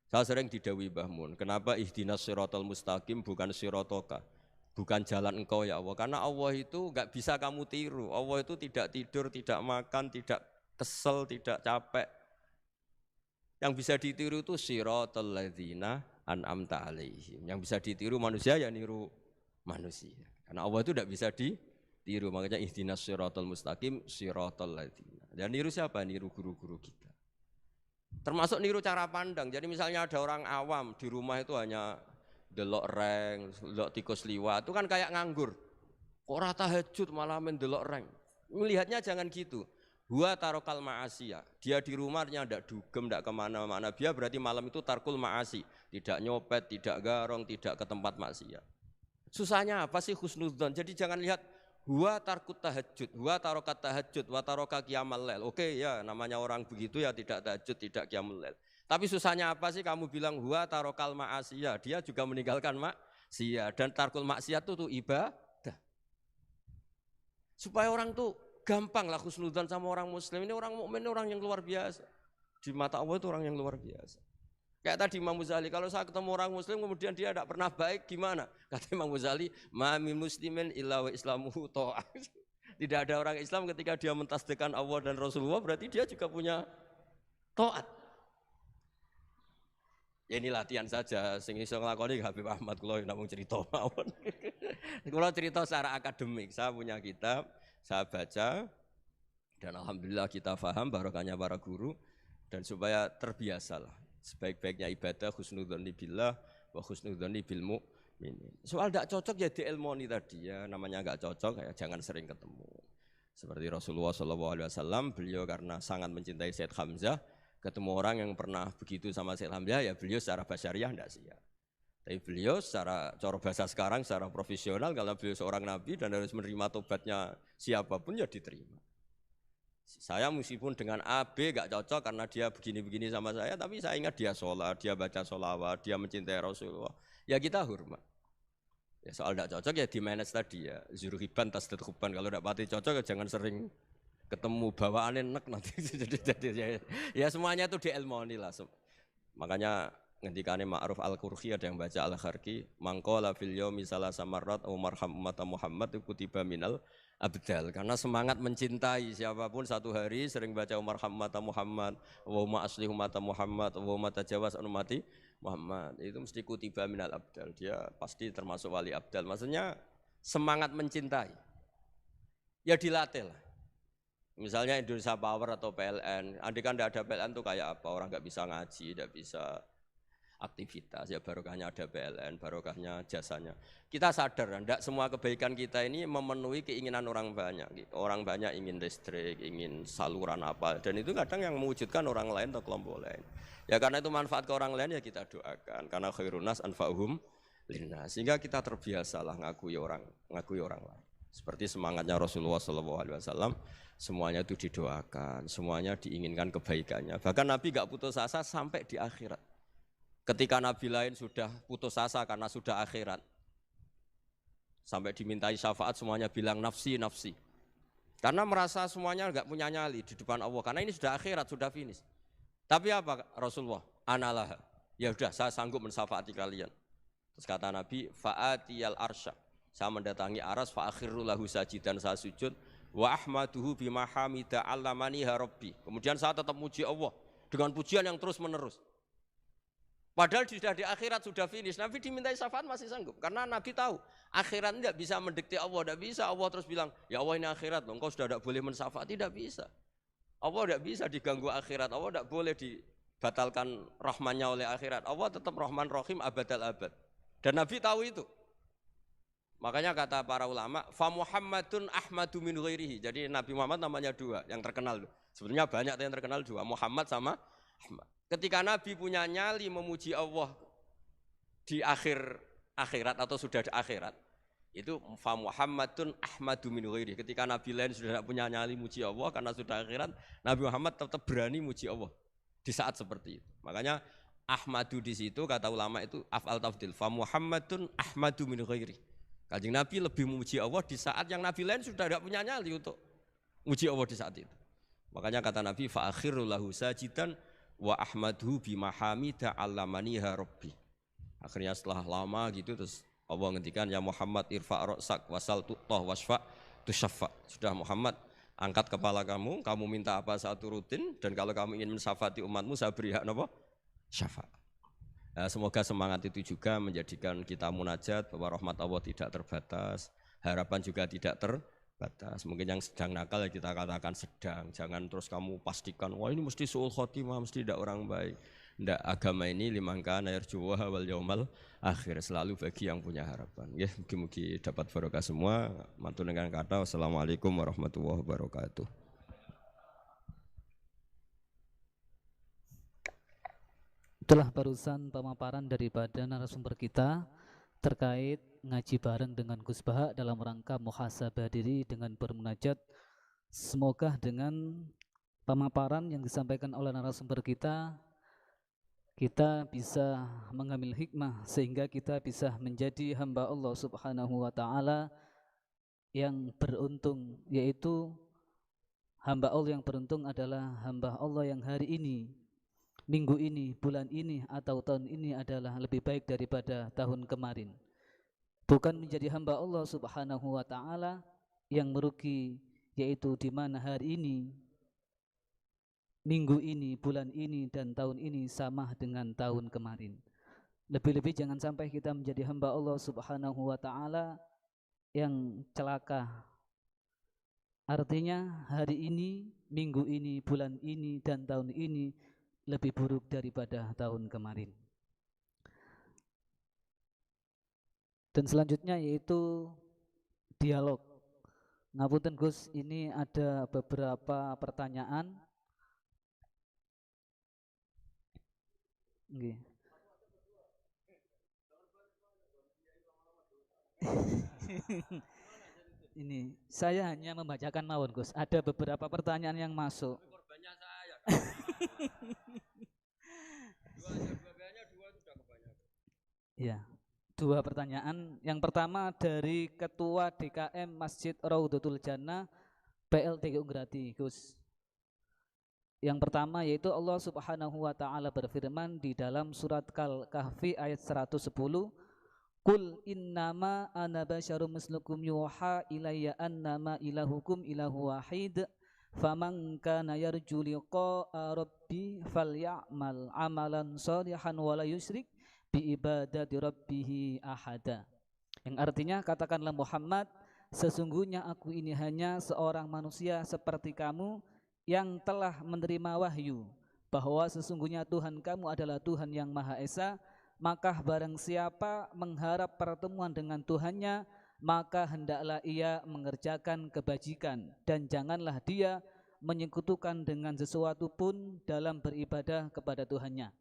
Saya sering didhawuhi Mbah Mun, kenapa ihdinas siratal mustaqim bukan siratoka? Bukan jalan engkau ya Allah. Karena Allah itu enggak bisa kamu tiru. Allah itu tidak tidur, tidak makan, tidak kesel, tidak capek. Yang bisa ditiru itu siratal ladzina an'amta alaihim. Yang bisa ditiru manusia ya niru manusia. Karena Allah itu tidak bisa ditiru. Makanya ihdinas siratal mustaqim siratal ladzina. Dan niru siapa? Niru guru-guru kita. Termasuk niru cara pandang. Jadi misalnya ada orang awam di rumah itu hanya delok reng, delok tikus liwat, itu kan kayak nganggur. Kok ora tahajud malah mendelok reng. Melihatnya jangan gitu. Huwa tarokal ma'asiyah. Dia di rumahnya tidak dugem, tidak kemana-mana. Dia berarti malam itu tarkul ma'asi. Tidak nyopet, tidak garong, tidak ke tempat maksiat. Susahnya apa sih husnudzon? Jadi jangan lihat huwa tarkut tahajud, huwa tarokat tahajud, wa taroka qiyamal lail. Oke ya, namanya orang begitu ya tidak tahajud, tidak qiyamul lail. Tapi susahnya apa sih kamu bilang huwa tarokal ma'asiyah? Dia juga meninggalkan maksiat. Dan tarkul maksiat itu ibadah. Supaya orang tuh gampang lah husnudzon sama orang muslim. Ini orang mukmin, orang yang luar biasa. Di mata Allah itu orang yang luar biasa. Kayak tadi Imam Ghazali, kalau saya ketemu orang muslim kemudian dia tidak pernah baik, gimana? Kata Imam Ghazali, ma min muslimin illa wa islamuhu ta'ah. Tidak ada orang Islam ketika dia mentasdihkan Allah dan Rasulullah, berarti dia juga punya taat. Ya ini latihan saja, sing iso nglakoni Habib Ahmad kula namung cerita mawon. Kula cerita secara akademik, saya punya kitab, saya baca dan alhamdulillah kita paham barokahnya para guru dan supaya terbiasalah sebaik-baiknya ibadah husnudzonni billah wa husnudzonni bil mu'minin. Soal tidak cocok ya diilmoni tadi ya, namanya enggak cocok ya jangan sering ketemu. Seperti Rasulullah SAW, beliau karena sangat mencintai Said Hamzah, ketemu orang yang pernah begitu sama Said Hamzah ya beliau secara basyariah tidak siap. Tapi beliau secara cara bahasa sekarang secara profesional kalau beliau seorang nabi dan harus menerima tobatnya siapapun ya diterima. Saya meskipun dengan A, B gak cocok karena dia begini-begini sama saya, tapi saya ingat dia sholat, dia baca sholawat, dia mencintai Rasulullah. Ya kita hormat. Ya soal gak cocok ya di manage tadi ya. Zuruhiban tasdid huban, kalau gak pati cocok ya jangan sering ketemu bawaannya enak nanti. Ya semuanya itu diilmoni lah. Makanya ngendikane Ma'ruf Al-Qurhi ada yang baca Al-Kharki, mangqala fil yaumi salasa marrat aw marham ummata Muhammad kutiba minal abdal. Karena semangat mencintai siapapun satu hari sering baca marham ummata Muhammad, wa asli ummata Muhammad, wa tajawaz an ummati Muhammad. Itu mesti kutiba minal abdal. Dia pasti termasuk wali abdal. Maksudnya semangat mencintai. Ya dilatih lah. Misalnya Indonesia Power atau PLN, andai kan tidak ada PLN itu kayak apa? Orang nggak bisa ngaji, tidak bisa aktivitas. Ya barokahnya ada PLN, barokahnya jasanya. Kita sadar, tidak semua kebaikan kita ini memenuhi keinginan orang banyak. Orang banyak ingin listrik, ingin saluran apa, dan itu kadang yang mewujudkan orang lain atau kelompok lain. Ya karena itu manfaat ke orang lain ya kita doakan. Karena khairun nas anfa'uhum linnas. Sehingga kita terbiasalah ngakui orang lain. Seperti semangatnya Rasulullah SAW, semuanya itu didoakan, semuanya diinginkan kebaikannya. Bahkan Nabi gak putus asa sampai di akhirat. Ketika Nabi lain sudah putus asa karena sudah akhirat, sampai dimintai syafaat semuanya bilang nafsi, nafsi. Karena merasa semuanya gak punya nyali di depan Allah, karena ini sudah akhirat, sudah finish. Tapi apa Rasulullah? Analah, ya sudah saya sanggup mensafaati kalian. Terus kata Nabi, fa'atiyal arsya. Saya mendatangi aras fa'akhiru lahu sajidan, saya sujud wa ahmaduhu bima hamida allamani rabbi. Kemudian saya tetap muji Allah. dengan pujian yang terus menerus. Padahal sudah di akhirat, sudah finish. Nabi dimintai syafaat masih sanggup. Karena Nabi tahu, akhirat tidak bisa mendikte Allah. Tidak bisa Allah terus bilang, ya Allah ini akhirat, engkau sudah tidak boleh mensyafaat. Tidak bisa. Allah tidak bisa diganggu akhirat. Allah tidak boleh dibatalkan rahmannya oleh akhirat. Allah tetap Rahman Rahim abadal abad. Dan Nabi tahu itu. Makanya kata para ulama, fa Muhammadun Ahmadu min ghairihi. Jadi Nabi Muhammad namanya dua, yang terkenal. Sebenarnya banyak yang terkenal dua, Muhammad sama Ahmad. Ketika Nabi punya nyali memuji Allah di akhirat atau sudah di akhirat, itu fa Muhammadun Ahmadu min ghairihi. Ketika Nabi lain sudah tidak punya nyali muji Allah karena sudah akhirat, Nabi Muhammad tetap berani muji Allah di saat seperti itu. Makanya Ahmadu di situ kata ulama itu af'al tafdil, fa Muhammadun Ahmadu min ghairihi. Kanjeng Nabi lebih memuji Allah di saat yang Nabi lain sudah tidak punya nyali untuk memuji Allah di saat itu. Makanya kata Nabi fa akhiru lahu sajidan wa ahmadhu bimahamida allamaniha rabbi. Akhirnya setelah lama gitu terus Allah ngendikan ya Muhammad irfa' ra'sak wasal tu'tah wasfa' tusyaffa. Sudah Muhammad, angkat kepala kamu minta apa saat turutin, dan kalau kamu ingin mensyafaati umatmu saya beri hak napa? Syafaat. Semoga semangat itu juga menjadikan kita munajat bahwa rahmat Allah tidak terbatas, harapan juga tidak terbatas. Mungkin yang sedang nakal ya kita katakan sedang, jangan terus kamu pastikan wah ini mesti suul khotimah, mesti tidak orang baik. Tidak, agama ini liman kana yarjuwaha wal yaumal akhir, selalu bagi yang punya harapan. Ya, mugi-mugi dapat barokah semua. Mantu dengan kata wassalamualaikum warahmatullahi wabarakatuh. Itulah barusan pemaparan daripada narasumber kita terkait ngaji bareng dengan Gus Baha dalam rangka muhasabah diri dengan bermunajat. Semoga dengan pemaparan yang disampaikan oleh narasumber kita bisa mengambil hikmah sehingga kita bisa menjadi hamba Allah Subhanahu wa taala yang beruntung, yaitu hamba Allah yang beruntung adalah hamba Allah yang hari ini, minggu ini, bulan ini, atau tahun ini adalah lebih baik daripada tahun kemarin. Bukan menjadi hamba Allah Subhanahu wa ta'ala yang merugi, yaitu di mana hari ini, minggu ini, bulan ini, dan tahun ini sama dengan tahun kemarin. Lebih-lebih jangan sampai kita menjadi hamba Allah Subhanahu wa ta'ala yang celaka. Artinya hari ini, minggu ini, bulan ini, dan tahun ini lebih buruk daripada tahun kemarin. Dan selanjutnya yaitu dialog. Ngapunten Gus, ini ada beberapa pertanyaan. Nggih. Ini saya hanya membacakan mawon Gus. Ada beberapa pertanyaan yang masuk. Korbannya saya. Dua sudah kebanyakan. Ya, dua pertanyaan. Yang pertama dari Ketua DKM Masjid Raudhatul Jannah PLTGU Grati, Gus. Yang pertama yaitu Allah Subhanahu wa taala berfirman di dalam surat Kahfi ayat 110, Qul innama ana basyarum mislukum yuha ilayya annama ilahukum ilahu wahid faman kana yarju liqa'a rabbi falyamal amalan shalihan wala yusyrik bi ibadati rabbih ahada. Yang artinya, katakanlah Muhammad, sesungguhnya aku ini hanya seorang manusia seperti kamu yang telah menerima wahyu bahwa sesungguhnya Tuhan kamu adalah Tuhan yang Maha Esa. Maka barang siapa mengharap pertemuan dengan Tuhannya, maka hendaklah ia mengerjakan kebajikan dan janganlah dia menyekutukan dengan sesuatu pun dalam beribadah kepada Tuhannya.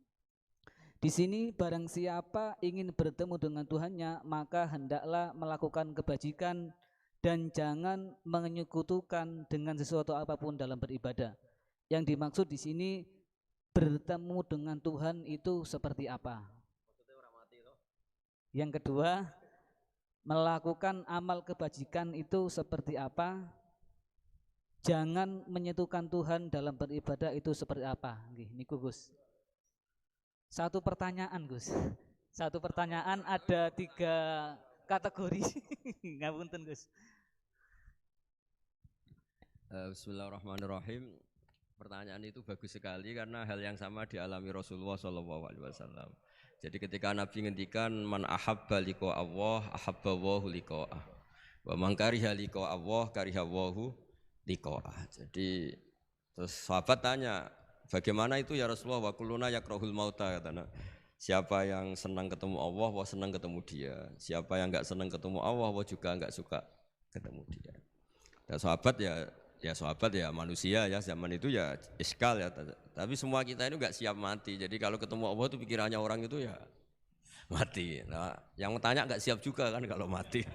Di sini barang siapa ingin bertemu dengan Tuhannya, maka hendaklah melakukan kebajikan dan jangan menyekutukan dengan sesuatu apapun dalam beribadah. Yang dimaksud di sini bertemu dengan Tuhan itu seperti apa? Yang kedua, melakukan amal kebajikan itu seperti apa? Jangan menyentuhkan Tuhan dalam beribadah itu seperti apa? Nggih, niku Gus. Satu pertanyaan Gus. Satu pertanyaan ada 3 kategori. Ngapunten Gus. Bismillahirrahmanirrahim. Pertanyaan itu bagus sekali karena hal yang sama dialami Rasulullah SAW. Jadi ketika Nabi ngendikan man ahabba liqa Allah ahabba Allahu liqa'ah. Wa man kariha liqa Allah kariha Allahu liqa'ah. Jadi terus sahabat tanya, bagaimana itu ya Rasulullah? Wa kulluna yakrahul mauta katanya. Siapa yang senang ketemu Allah, wa senang ketemu dia. Siapa yang enggak senang ketemu Allah, wa juga enggak suka ketemu dia. Dan sahabat ya sahabat ya manusia ya zaman itu ya iskal ya, tapi semua kita ini nggak siap mati. Jadi kalau ketemu Allah itu pikirannya orang itu ya mati. Nah, yang tanya nggak siap juga kan kalau mati.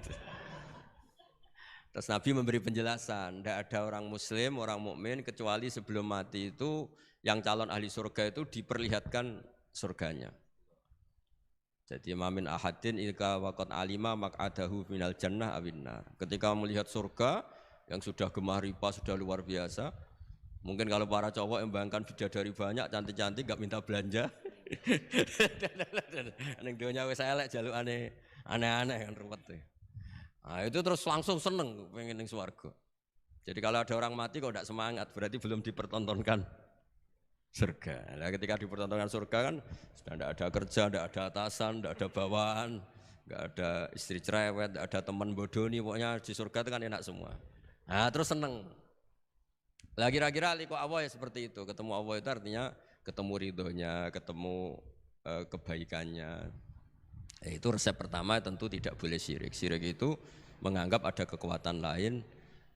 Terus Nabi memberi penjelasan, tidak ada orang Muslim, orang mukmin kecuali sebelum mati itu yang calon ahli surga itu diperlihatkan surganya. Jadi mamin ahadin ilka waqat alima maq'adahu minal jannah awinnar. Ketika melihat surga yang sudah gemah ripa, sudah luar biasa. Mungkin kalau para cowok yang bayangkan bidadari banyak, cantik-cantik, gak minta belanja. Neng dunia wis elek jaluk aneh-aneh kan ruwet. Nah, itu terus langsung seneng pengen ning swarga. Jadi kalau ada orang mati kok tidak semangat, berarti belum dipertontonkan surga. Nah, ketika dipertontonkan surga kan sudah tidak ada kerja, tidak ada atasan, tidak ada bawahan, nggak ada istri cerewet, tidak ada teman bodoni, pokoknya di surga itu kan enak semua. Nah terus seneng. Lah kira-kira liqa Allah ya seperti itu. Ketemu Allah itu artinya ketemu ridhonya, ketemu kebaikannya. Itu resep pertama tentu tidak boleh syirik. Syirik itu menganggap ada kekuatan lain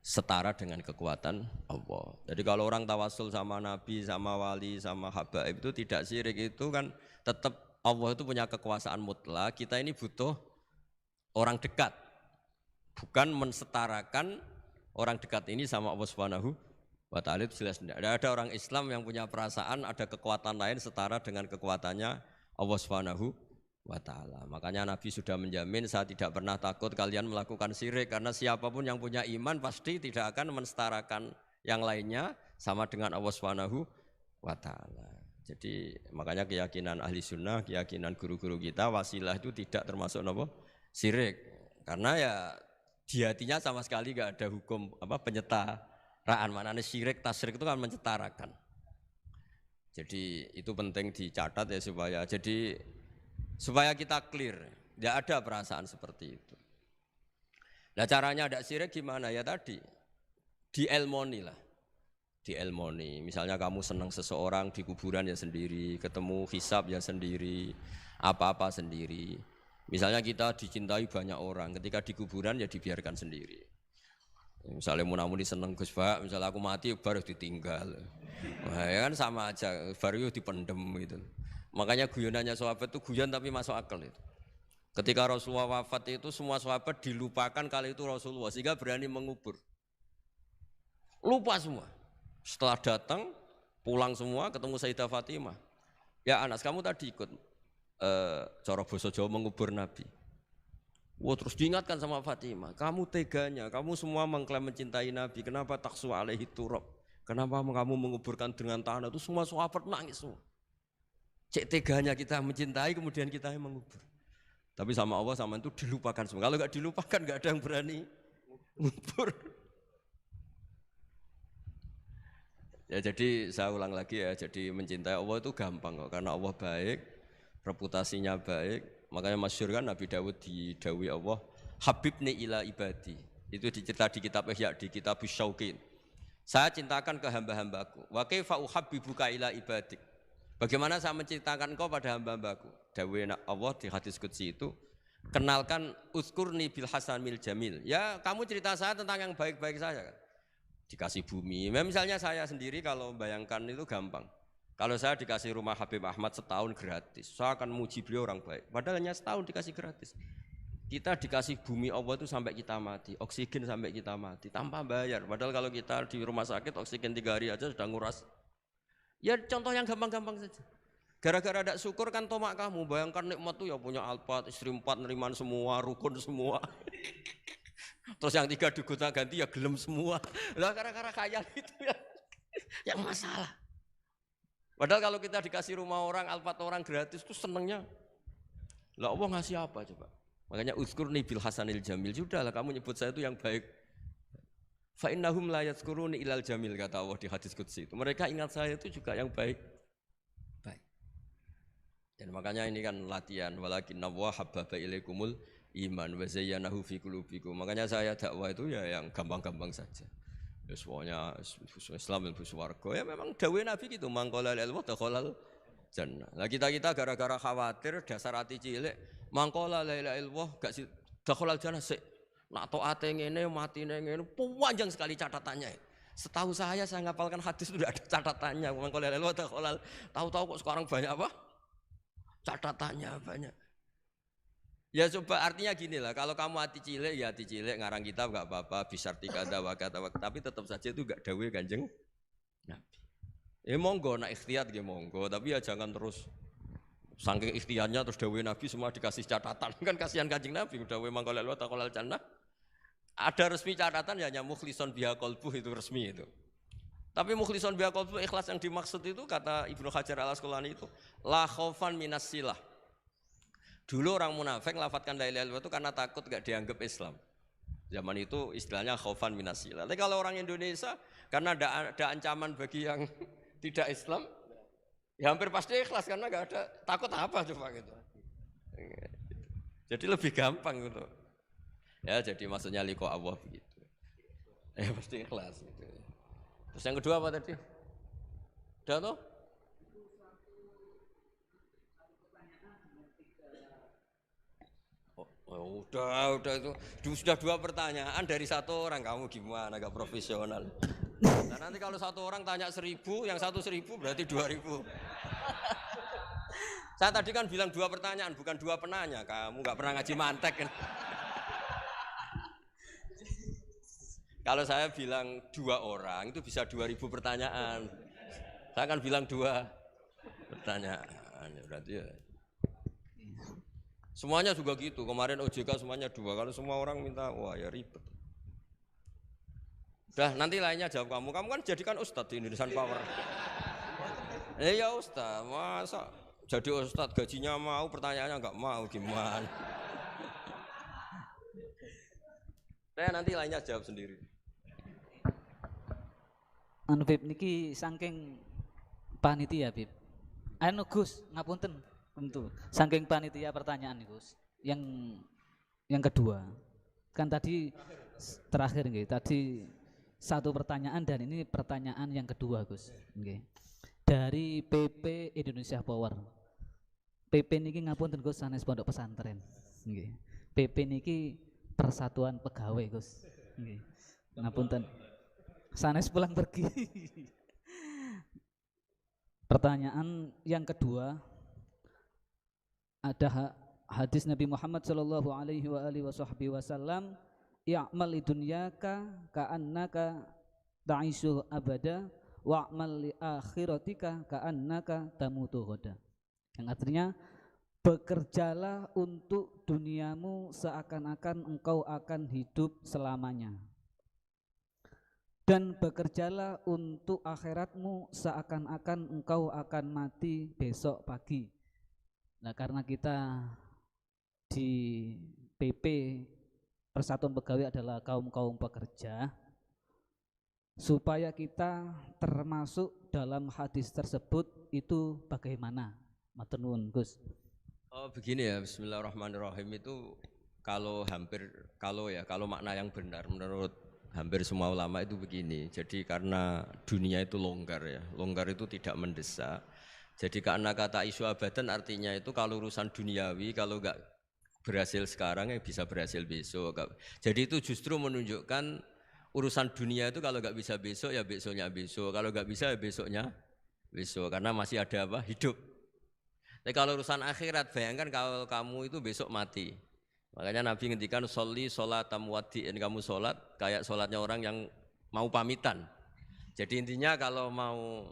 setara dengan kekuatan Allah. Jadi kalau orang tawasul sama nabi, sama wali, sama habaib itu tidak syirik, itu kan tetap Allah itu punya kekuasaan mutlak. Kita ini butuh orang dekat. Bukan mensetarakan orang dekat ini sama Allah Subhanahu wa ta'ala, itu jelas tidak. Ada orang Islam yang punya perasaan ada kekuatan lain setara dengan kekuatannya Allah Subhanahu wa ta'ala. Makanya Nabi sudah menjamin, saya tidak pernah takut kalian melakukan syirik, karena siapapun yang punya iman pasti tidak akan mensetarakan yang lainnya sama dengan Allah Subhanahu wa ta'ala. Jadi makanya keyakinan ahli sunnah, keyakinan guru-guru kita, wasilah itu tidak termasuk apa? Syirik. Karena ya di hatinya sama sekali gak ada hukum penyetaraan. Maknanya syirik, tasyrik itu kan menyetarakan. Jadi itu penting dicatat ya supaya kita clear, tidak ada perasaan seperti itu. Nah caranya ada syirik gimana ya tadi? Dielmoni lah, dielmoni. Misalnya kamu senang seseorang di kuburan ya sendiri, ketemu hisab ya sendiri, apa-apa sendiri. Misalnya kita dicintai banyak orang, ketika di kuburan ya dibiarkan sendiri. Misalnya munamuni seneng Gus Pak, misalnya aku mati baru ditinggal. Nah, ya kan sama aja, baru dipendem gitu. Makanya guyonannya sahabat itu guyon tapi masuk akal itu. Ketika Rasulullah wafat itu semua sahabat dilupakan kali itu Rasulullah, sehingga berani mengubur. Lupa semua. Setelah datang, pulang semua ketemu Sayyidah Fatimah. Ya Anas, kamu tadi ikut cara basa Jawa mengubur Nabi. Wah, terus diingatkan sama Fatimah, kamu teganya, kamu semua mengklaim mencintai Nabi, kenapa taksu alaihi turab? Kenapa kamu menguburkan dengan tanah? Itu semua sahabat nangis semua. Cek teganya kita mencintai kemudian kita yang mengubur. Tapi sama Allah sama itu dilupakan semua. Kalau enggak dilupakan enggak ada yang berani ngubur. Ya jadi saya ulang lagi ya, jadi mencintai Allah itu gampang kok, karena Allah baik, reputasinya baik. Makanya masyhur kan Nabi Dawud didawi Allah, Habibni ila ibadi. Itu dicerita di kitab Ihya, di kitab Syauqin. Saya cintakan ke hamba-hambaku. Wa kaifa uhabbibuka ila ibadik. Bagaimana saya menceritakan engkau pada hamba-hambaku? Dawe Allah di hadis qudsi itu, kenalkan uzkurni bil hasanil jamil. Ya, kamu cerita saya tentang yang baik-baik saja kan. Dikasih bumi. Misalnya saya sendiri kalau bayangkan itu gampang. Kalau saya dikasih rumah Habib Ahmad setahun gratis, saya akan muji beliau orang baik. Padahal hanya setahun dikasih gratis. Kita dikasih bumi Allah itu sampai kita mati, oksigen sampai kita mati, tanpa bayar. Padahal kalau kita di rumah sakit oksigen 3 hari aja sudah nguras. Ya contoh yang gampang-gampang saja. Gara-gara ada syukur kan tomak kamu, bayangkan nikmat itu ya punya Alphard, istri 4 neriman semua, rukun semua. Terus yang 3 digonta ganti ya gelem semua. Lah gara-gara kaya itu ya yang masalah. Padahal kalau kita dikasih rumah orang, Alphard orang gratis itu senengnya. Lah Allah ngasih apa coba? Makanya uzkurni bil hasanil jamil. Sudahlah kamu nyebut saya itu yang baik. Fa innahum la yadhkuruni ilal jamil, kata Allah di hadis qudsi itu. Mereka ingat saya itu juga yang baik. Baik. Dan makanya ini kan latihan, walakinna wa habbaba ilaikumul iman wa zayyanahu fi qulubikum. Makanya saya dakwah itu ya yang gampang-gampang saja. Ya semuanya Islam ilmu swarga. Ya memang dawuh Nabi gitu, mangqala lil wa dakhalal jannah. Lah kita gara-gara khawatir dasar hati cilik, mangqala la ilaha illallah gak dakhalal jannah sik. Nak taate ngene matine ngene panjang sekali catatannya. Setahu saya ngapalkan hadis itu tidak ada catatannya. Mangqala la ilaha illallah tahu-tahu kok sekarang banyak apa? Catatannya banyak. Ya coba artinya gini lah, kalau kamu hati cilik ya hati cilik, ngarang kitab gak apa-apa, bisartika dawakata, tapi tetap saja itu gak dawe Kanjeng Nabi. Ya monggo nak ikhtiyat ya monggo, tapi ya jangan terus saking ikhtiarnya terus dawe Nabi semua dikasih catatan, kan kasihan Kanjeng Nabi, dawe mangqala wa taqallal jannah. Ada resmi catatan ya hanya mukhlison biha qalbuh, itu resmi itu. Tapi mukhlison biha qalbuh, ikhlas yang dimaksud itu kata Ibnu Hajar Al-Asqalani itu la khaufan minas silah. Dulu orang munafik lafadzkan la ilaha illallah itu karena takut gak dianggap Islam. Zaman itu istilahnya khaufan minas silah. Tapi kalau orang Indonesia karena ada ancaman bagi yang tidak Islam, ya hampir pasti ikhlas karena gak ada takut apa coba gitu. Jadi lebih gampang gitu. Ya jadi maksudnya liqa Allah begitu. Ya pasti ikhlas gitu. Terus yang kedua apa tadi? Udah toh? Oh, udah itu sudah 2 pertanyaan dari 1 orang, kamu gimana gak profesional? Nah nanti kalau 1 orang tanya 1000, yang 1.000 berarti 2000. Saya tadi kan bilang 2 pertanyaan, bukan 2 penanya. Kamu gak pernah ngaji mantek kan? Kalau saya bilang 2 orang itu bisa 2000 pertanyaan. Saya akan bilang 2 pertanyaan, berarti ya. Semuanya juga gitu, kemarin OJK semuanya 2, kalau semua orang minta, wah ya ribet. Udah, nanti lainnya jawab kamu kan jadikan ustadz di Indonesian Power. Ya ustadz, masa jadi ustadz gajinya mau, pertanyaannya nggak mau, gimana? Nanti lainnya jawab sendiri. Anu Bib, niki saking panitia Bib. Anu Gus, ngapunten. Tentu, saking panitia pertanyaan nih Gus. Yang kedua, kan tadi terakhir nggih, tadi 1 pertanyaan dan ini pertanyaan yang kedua Gus. Nggih. Dari PP Indonesia Power. PP niki ngapunten Gus sanes pondok pesantren. Nggih. PP niki Persatuan Pegawai Gus. Nggih. Ngapunten. Sanes pulang pergi. Pertanyaan yang kedua, ada hadis Nabi Muhammad sallallahu alaihi wasallam, "I'mal lidunyaka ka'annaka ta'ishu abada wa'mal li akhiratika ka'annaka tamutu ghadan." Yang artinya, bekerjalah untuk duniamu seakan-akan engkau akan hidup selamanya, dan bekerjalah untuk akhiratmu seakan-akan engkau akan mati besok pagi. Nah, karena kita di PP Persatuan Pegawai adalah kaum-kaum pekerja, supaya kita termasuk dalam hadis tersebut itu bagaimana? Matur nuwun Gus. Oh begini ya, bismillahirrahmanirrahim, itu kalau makna yang benar menurut hampir semua ulama itu begini. Jadi karena dunia itu longgar ya, longgar itu tidak mendesak. Jadi karena kata isu abadan artinya itu kalau urusan duniawi kalau enggak berhasil sekarang ya bisa berhasil besok. Jadi itu justru menunjukkan urusan dunia itu kalau enggak bisa besok ya besoknya besok. Kalau enggak bisa ya besoknya besok, karena masih ada apa? Hidup. Tapi kalau urusan akhirat, bayangkan kalau kamu itu besok mati. Makanya Nabi ngendikan sholli sholatam wadi'in, kamu sholat kayak sholatnya orang yang mau pamitan. Jadi intinya kalau mau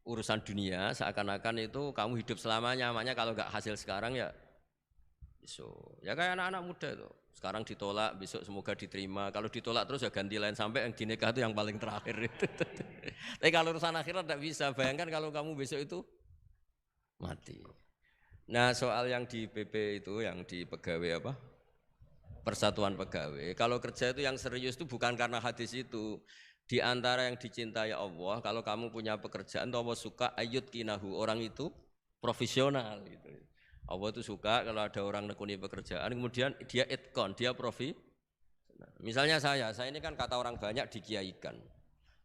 urusan dunia seakan-akan itu kamu hidup selamanya, makanya kalau nggak hasil sekarang ya besok. Ya kayak anak-anak muda itu, sekarang ditolak besok semoga diterima, kalau ditolak terus ya ganti lain sampai yang dinikah itu yang paling terakhir itu. Tapi kalau urusan akhirat tidak bisa, bayangkan kalau kamu besok itu mati. Nah soal yang di PP itu, yang di pegawai apa? Persatuan Pegawai. Kalau kerja itu yang serius itu bukan karena hadis itu. Di antara yang dicintai Allah, kalau kamu punya pekerjaan, Allah suka ayut kinahu, orang itu profesional gitu. Allah itu suka kalau ada orang nekuni pekerjaan, kemudian dia itkon, dia profi. Misalnya saya ini kan kata orang banyak dikiaikan,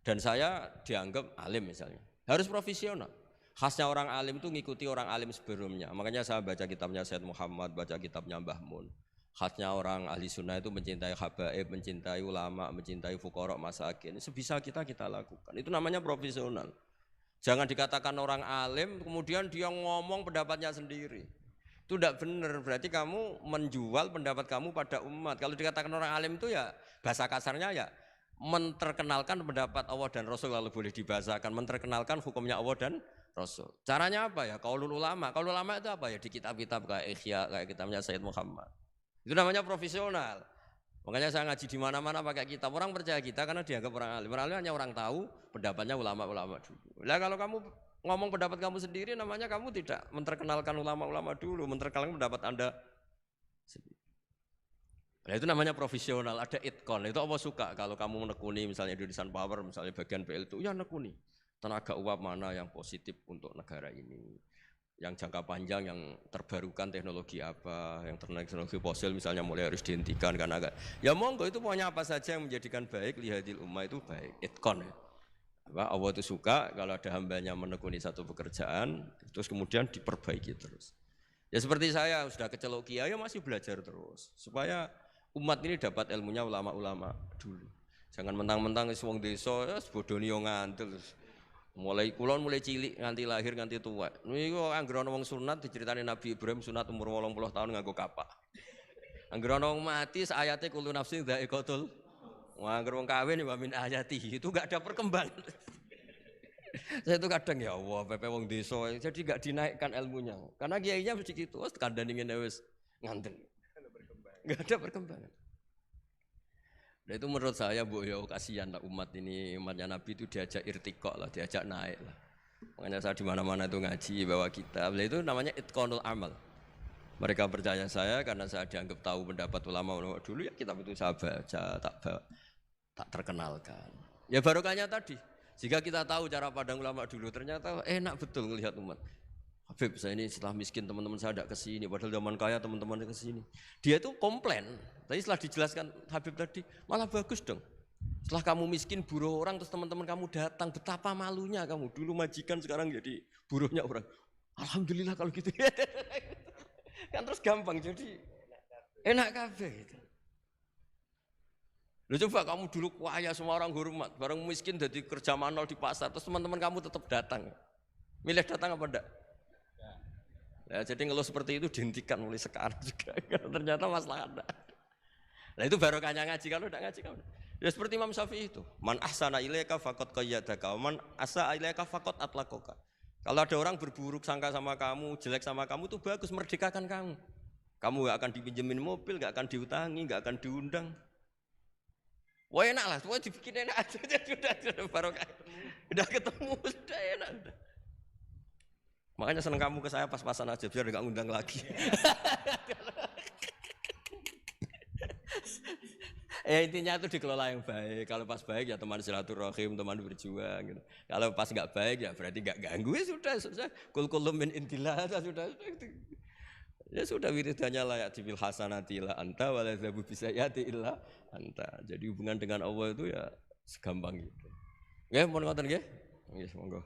dan saya dianggap alim misalnya, harus profesional. Khasnya orang alim itu ngikuti orang alim sebelumnya. Makanya saya baca kitabnya Sayyid Muhammad, baca kitabnya Mbah Mun. Khasnya orang ahli sunnah itu mencintai habaib, mencintai ulama, mencintai fuqara masakin. Sebisa kita lakukan. Itu namanya profesional. Jangan dikatakan orang alim kemudian dia ngomong pendapatnya sendiri. Itu tidak benar. Berarti kamu menjual pendapat kamu pada umat. Kalau dikatakan orang alim itu ya bahasa kasarnya ya menterkenalkan pendapat Allah dan Rasul, lalu boleh dibahasakan menterkenalkan hukumnya Allah dan Rasul. Caranya apa ya? Qaulul ulama. Qaulul ulama itu apa ya? Di kitab-kitab kayak Ihya, kayak kitabnya Sayyid Muhammad. Itu namanya profesional. Makanya saya ngaji di mana-mana pakai kitab. Orang percaya kita karena dianggap orang alim. Orang alim hanya orang tahu pendapatnya ulama-ulama dulu. Lah kalau kamu ngomong pendapat kamu sendiri, namanya kamu tidak menterkenalkan ulama-ulama dulu, menterkenalkan pendapat Anda sendiri. Nah, itu namanya profesional, ada itkon. Itu Allah suka kalau kamu menekuni misalnya Indonesian Power, misalnya bagian PL itu, ya nekuni. Tenaga uap mana yang positif untuk negara ini. Yang jangka panjang, yang terbarukan teknologi apa, yang teknologi fosil misalnya mulai harus dihentikan karena agak, ya monggo itu pokoknya apa saja yang menjadikan baik lihadil ummah itu baik, itkon ya. Allah itu suka kalau ada hambanya menekuni satu pekerjaan terus kemudian diperbaiki terus. Ya seperti saya sudah kecelok kiai ya masih belajar terus supaya umat ini dapat ilmunya ulama-ulama dulu. Jangan mentang-mentang wong desa ya bodoni yo ngantil. Mulai kulon mulai cilik nganti lahir nganti tua. Niku anggere ana wong sunat diceritani Nabi Ibrahim sunat umur 80 tahun nganggo kapak. Anggere ana wong mati ayate kullu nafsin dha'iqatul. Wah, anggere wong kawin wa min ayati itu enggak ada perkembangan. Saya itu kadang ya Allah, pepe wong desa jadi enggak dinaikkan ilmunya. Karena kiainya mesti gitu, wis kandhani ngene wis nganten. Enggak ada perkembangan. Nah itu menurut saya Bu ya kasihan lah umat ini, umatnya Nabi itu diajak irtiqo lah, diajak naik lah. Makanya saya di mana-mana itu ngaji bawa kitab. Nah itu namanya itqanul amal. Mereka percaya saya karena saya dianggap tahu pendapat ulama dulu ya kitab itu saya baca, tak terkenalkan. Ya barokahnya tadi. Jika kita tahu cara pandang ulama dulu ternyata enak betul melihat umat. Habib saya ini setelah miskin teman-teman saya tidak kesini, padahal zaman kaya teman-teman kesini. Dia itu komplain, tapi setelah dijelaskan Habib tadi malah bagus dong. Setelah kamu miskin buruh orang terus teman-teman kamu datang, betapa malunya kamu. Dulu majikan sekarang jadi buruhnya orang. Alhamdulillah kalau gitu. Kan terus gampang jadi enak kabeh gitu. Lu coba kamu dulu kaya semua orang hormat, bareng miskin jadi kerja manual di pasar, terus teman-teman kamu tetap datang. Milih datang apa enggak? Ya, jadi ngeluh seperti itu dihentikan mulai sekarang juga. Ternyata masalah ada. Nah itu barokahnya ngaji, kalau tidak ngaji kamu. Ya seperti Imam Syafi'i itu. Man ahsana ilaika faqad qayyadaka, man asa ilaika faqad atlaqaka. Kalau ada orang berburuk sangka sama kamu, jelek sama kamu itu bagus, merdekakan kamu. Kamu gak akan dipinjemin mobil, gak akan diutangi, gak akan diundang. Wah enak lah, semua dibikin enak aja. Sudah barokah. Udah ketemu, sudah enak. Makanya seneng kamu ke saya pas-pasan aja biar enggak ngundang lagi. Ya intinya itu dikelola yang baik. Kalau pas baik ya teman silaturahim, teman berjuang gitu. Kalau pas enggak baik ya berarti enggak ganggu ya sudah. Kul kullum min indillah sudah. Ya sudah wiridannya layak dibil hasanati illa anta wa la yazabu bisayati illa anta. Jadi hubungan dengan Allah itu ya segampang gitu. Nggih, mohon ngoten nggih. Nggih, monggo.